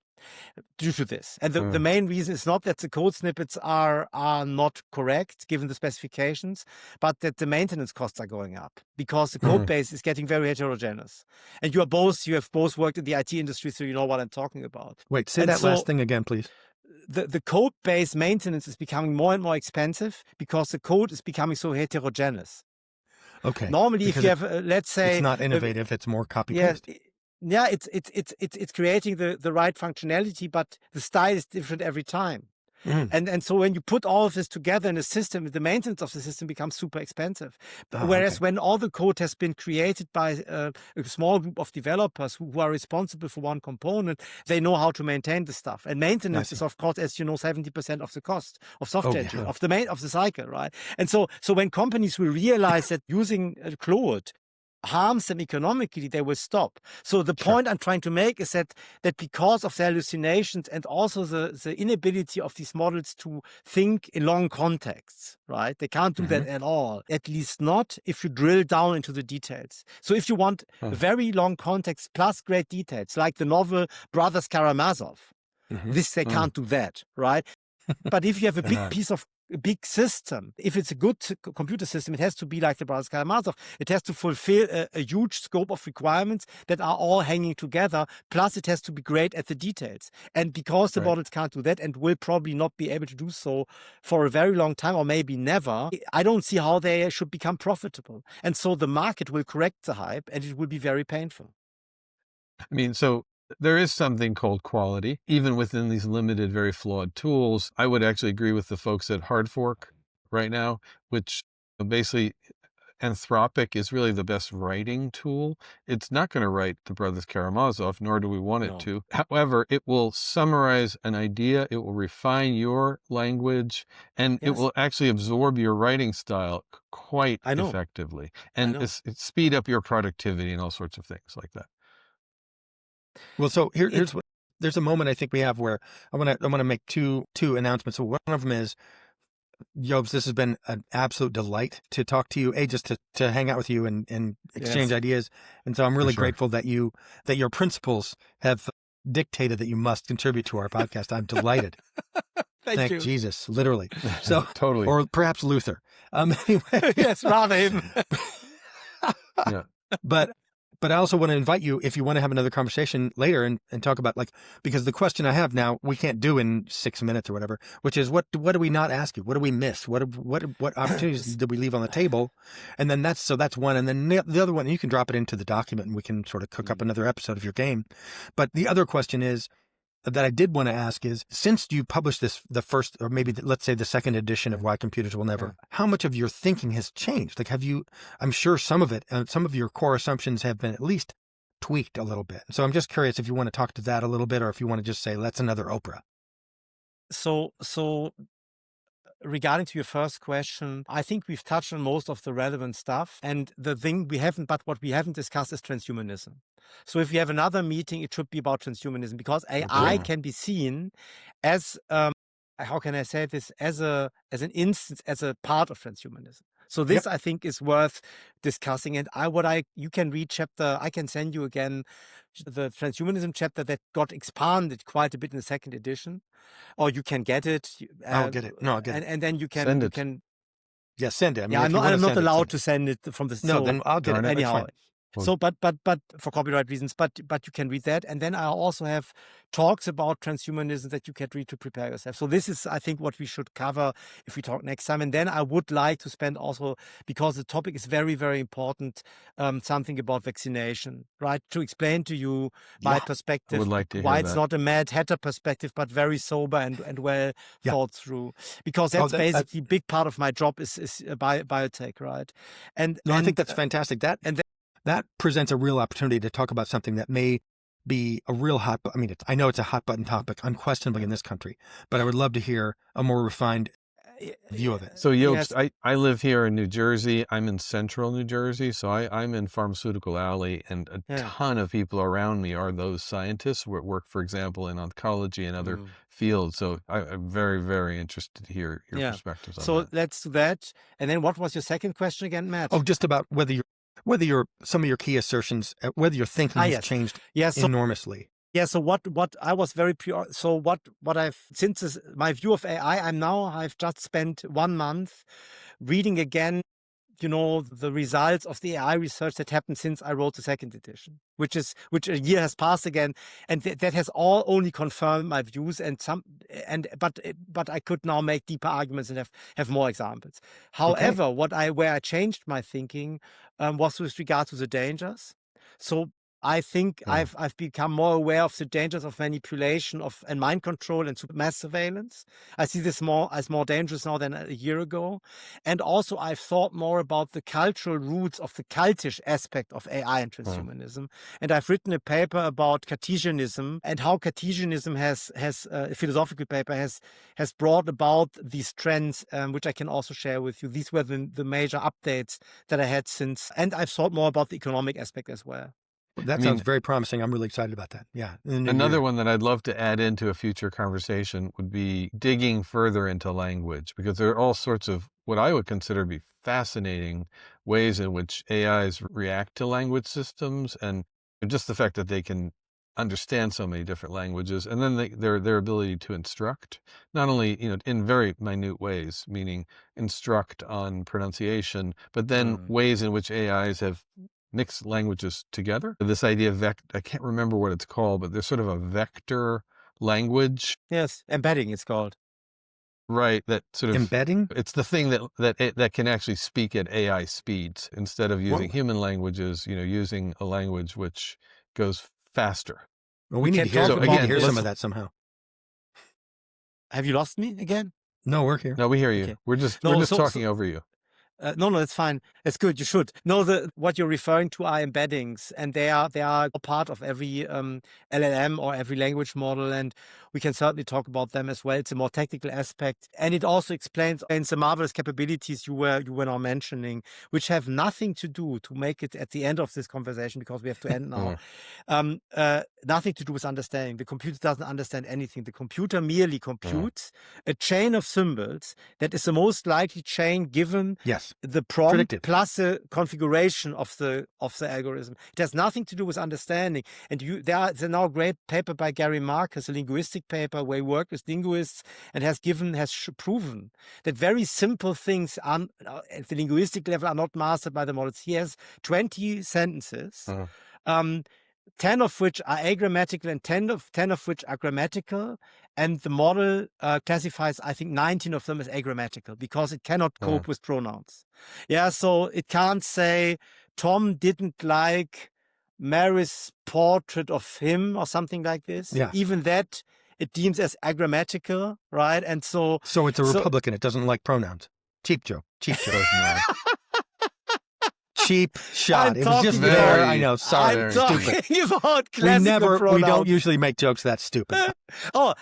due to this. And the main reason is not that the code snippets are not correct given the specifications, but that the maintenance costs are going up because the code base is getting very heterogeneous. And you have both worked in the IT industry, so you know what I'm talking about. Wait, say that last thing again, please. The code base maintenance is becoming more and more expensive because the code is becoming so heterogeneous. Okay. Normally, because if you have, let's say, it's not innovative, it's more copy paste. Yeah, it's creating the right functionality, but the style is different every time. And so when you put all of this together in a system, the maintenance of the system becomes super expensive. Whereas when all the code has been created by a small group of developers who are responsible for one component, they know how to maintain the stuff. And maintenance is, of course, as you know, 70% of the cost of software engineering, of the cycle, right? And so when companies will realize that using Claude harms them economically, they will stop. So the point I'm trying to make is that because of the hallucinations and also the inability of these models to think in long contexts, right? They can't do that at all, at least not if you drill down into the details. So if you want very long context plus great details, like the novel Brothers Karamazov, they can't do that, right? But if you have a big system, if it's a good computer system, it has to be like the Brothers Karamazov. It has to fulfill a huge scope of requirements that are all hanging together. Plus, it has to be great at the details. And because the models can't do that and will probably not be able to do so for a very long time or maybe never, I don't see how they should become profitable. And so the market will correct the hype and it will be very painful. I mean, so there is something called quality, even within these limited, very flawed tools. I would actually agree with the folks at Hard Fork right now, which basically Anthropic is really the best writing tool. It's not going to write the Brothers Karamazov, nor do we want it No. to. However, it will summarize an idea, it will refine your language, and it Yes. will actually absorb your writing style quite I know. effectively. I And know. it speed up your productivity and all sorts of things like that. Well, so there's a moment I think we have where I want to make two announcements. So one of them is, Jobst, this has been an absolute delight to talk to you, just to hang out with you and exchange Yes. ideas. And so I'm really sure. grateful that your principles have dictated that you must contribute to our podcast. I'm delighted. Thank you. Jesus, literally. So Totally. or perhaps Luther. Anyway. Yes, rather him. Yeah. But I also want to invite you, if you want to have another conversation later and talk about, like, because the question I have now we can't do in 6 minutes or whatever, which is what do we not ask you? What do we miss? What opportunities did we leave on the table? And then that's one. And then the other one, you can drop it into the document and we can sort of cook up another episode of your game. But the other question is, that I did want to ask is, since you published the first, or maybe let's say the second edition of Why Computers Will Never, how much of your thinking has changed? Like, I'm sure some of it, some of your core assumptions have been at least tweaked a little bit. So I'm just curious if you want to talk to that a little bit, or if you want to just say, that's another Oprah. So regarding to your first question, I think we've touched on most of the relevant stuff. And the thing what we haven't discussed is transhumanism. So if we have another meeting, it should be about transhumanism, because AI can be seen as, how can I say this, as an instance, as a part of transhumanism. So this, I think, is worth discussing. And you can read I can send you again the transhumanism chapter that got expanded quite a bit in the second edition, or you can get it. I'll get it. No, I'll get it. And then you can Send it. Yeah, send it. I mean, I'm not allowed to send it from the. No, then I'll get it. Anyhow. So, but for copyright reasons, but you can read that. And then I also have talks about transhumanism that you can read to prepare yourself. So this is, I think, what we should cover if we talk next time. And then I would like to spend also, because the topic is very, very important, something about vaccination, right? To explain to you my perspective, I would like to hear why it's that. not a Mad Hatter perspective, but very sober and well thought through. Because that's basically a big part of my job is biotech, right? And I think that's fantastic. That presents a real opportunity to talk about something that may be a real hot. I mean, I know it's a hot button topic, unquestionably, in this country. But I would love to hear a more refined view of it. So Jobst, I live here in New Jersey. I'm in central New Jersey, so I'm in Pharmaceutical Alley, and a ton of people around me are those scientists who work, for example, in oncology and other fields. So I'm very, very interested to hear your perspectives on that. So let's do that. And then what was your second question again, Matt? Oh, just about whether some of your key assertions, whether your thinking has changed enormously. Yeah. So what I was very pure. So what since my view of AI, I've just spent 1 month reading again, the results of the AI research that happened since I wrote the second edition, which a year has passed again, and that has all only confirmed my views but I could now make deeper arguments and have more examples. However, where I changed my thinking was with regard to the dangers. So I think I've become more aware of the dangers of manipulation and mind control and mass surveillance. I see this as more dangerous now than a year ago. And also I've thought more about the cultural roots of the cultish aspect of AI and transhumanism. And I've written a paper about Cartesianism and how Cartesianism has a philosophical paper has brought about these trends, which I can also share with you. These were the major updates that I had since, and I've thought more about the economic aspect as well. That sounds very promising. I'm really excited about that. Yeah. Another one that I'd love to add into a future conversation would be digging further into language, because there are all sorts of what I would consider to be fascinating ways in which AIs react to language systems, and just the fact that they can understand so many different languages, and then their ability to instruct, not only in very minute ways, meaning instruct on pronunciation, but then ways in which AIs have mixed languages together. This idea of I can't remember what it's called, but there's sort of a vector language. Yes, embedding it's called. Right, that sort of embedding. It's the thing that can actually speak at AI speeds instead of using human languages. Using a language which goes faster. Well, we need to hear some of that somehow. Have you lost me again? No, we're here. No, we hear you. Okay. We're just talking over you. No, that's fine. It's good. You should. No, what you're referring to are embeddings, and they are a part of every LLM or every language model, and we can certainly talk about them as well. It's a more technical aspect, and it also explains the marvelous capabilities you were now mentioning, which have nothing to do, to make it at the end of this conversation, because we have to end now. Nothing to do with understanding. The computer doesn't understand anything. The computer merely computes a chain of symbols that is the most likely chain given the prompt Predictive. plus the configuration of the algorithm. It has nothing to do with understanding. And there's now a great paper by Gary Marcus, a linguistic paper where he worked with linguists and has proven that very simple things at the linguistic level are not mastered by the models. He has 20 sentences. 10 of which are agrammatical and 10 of which are grammatical. And the model classifies, I think, 19 of them as agrammatical because it cannot cope with pronouns. Yeah, so it can't say Tom didn't like Mary's portrait of him or something like this. Yeah. Even that it deems as agrammatical, right? And so it's a Republican. It doesn't like pronouns. Cheap joke. Cheap joke. Cheap shot. It was just there. I know. Sorry. I'm stupid. talking about classical pronouns. We don't usually make jokes that stupid. I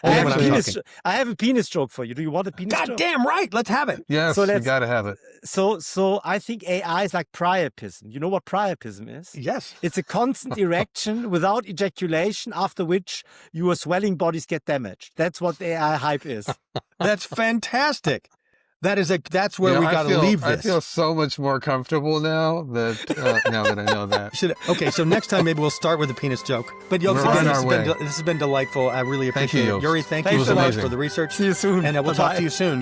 have a penis joke for you. Do you want a penis joke? God damn right. Let's have it. Yes, you got to have it. So I think AI is like priapism. You know what priapism is? Yes. It's a constant erection without ejaculation, after which your swelling bodies get damaged. That's what the AI hype is. That's fantastic. That's where we got to leave this. I feel so much more comfortable now that I know that. Okay, so next time maybe we'll start with a penis joke. But Jobst, this has been delightful. I really appreciate it. Yuri, thank you so much for the research. See you soon. And we'll talk to you soon.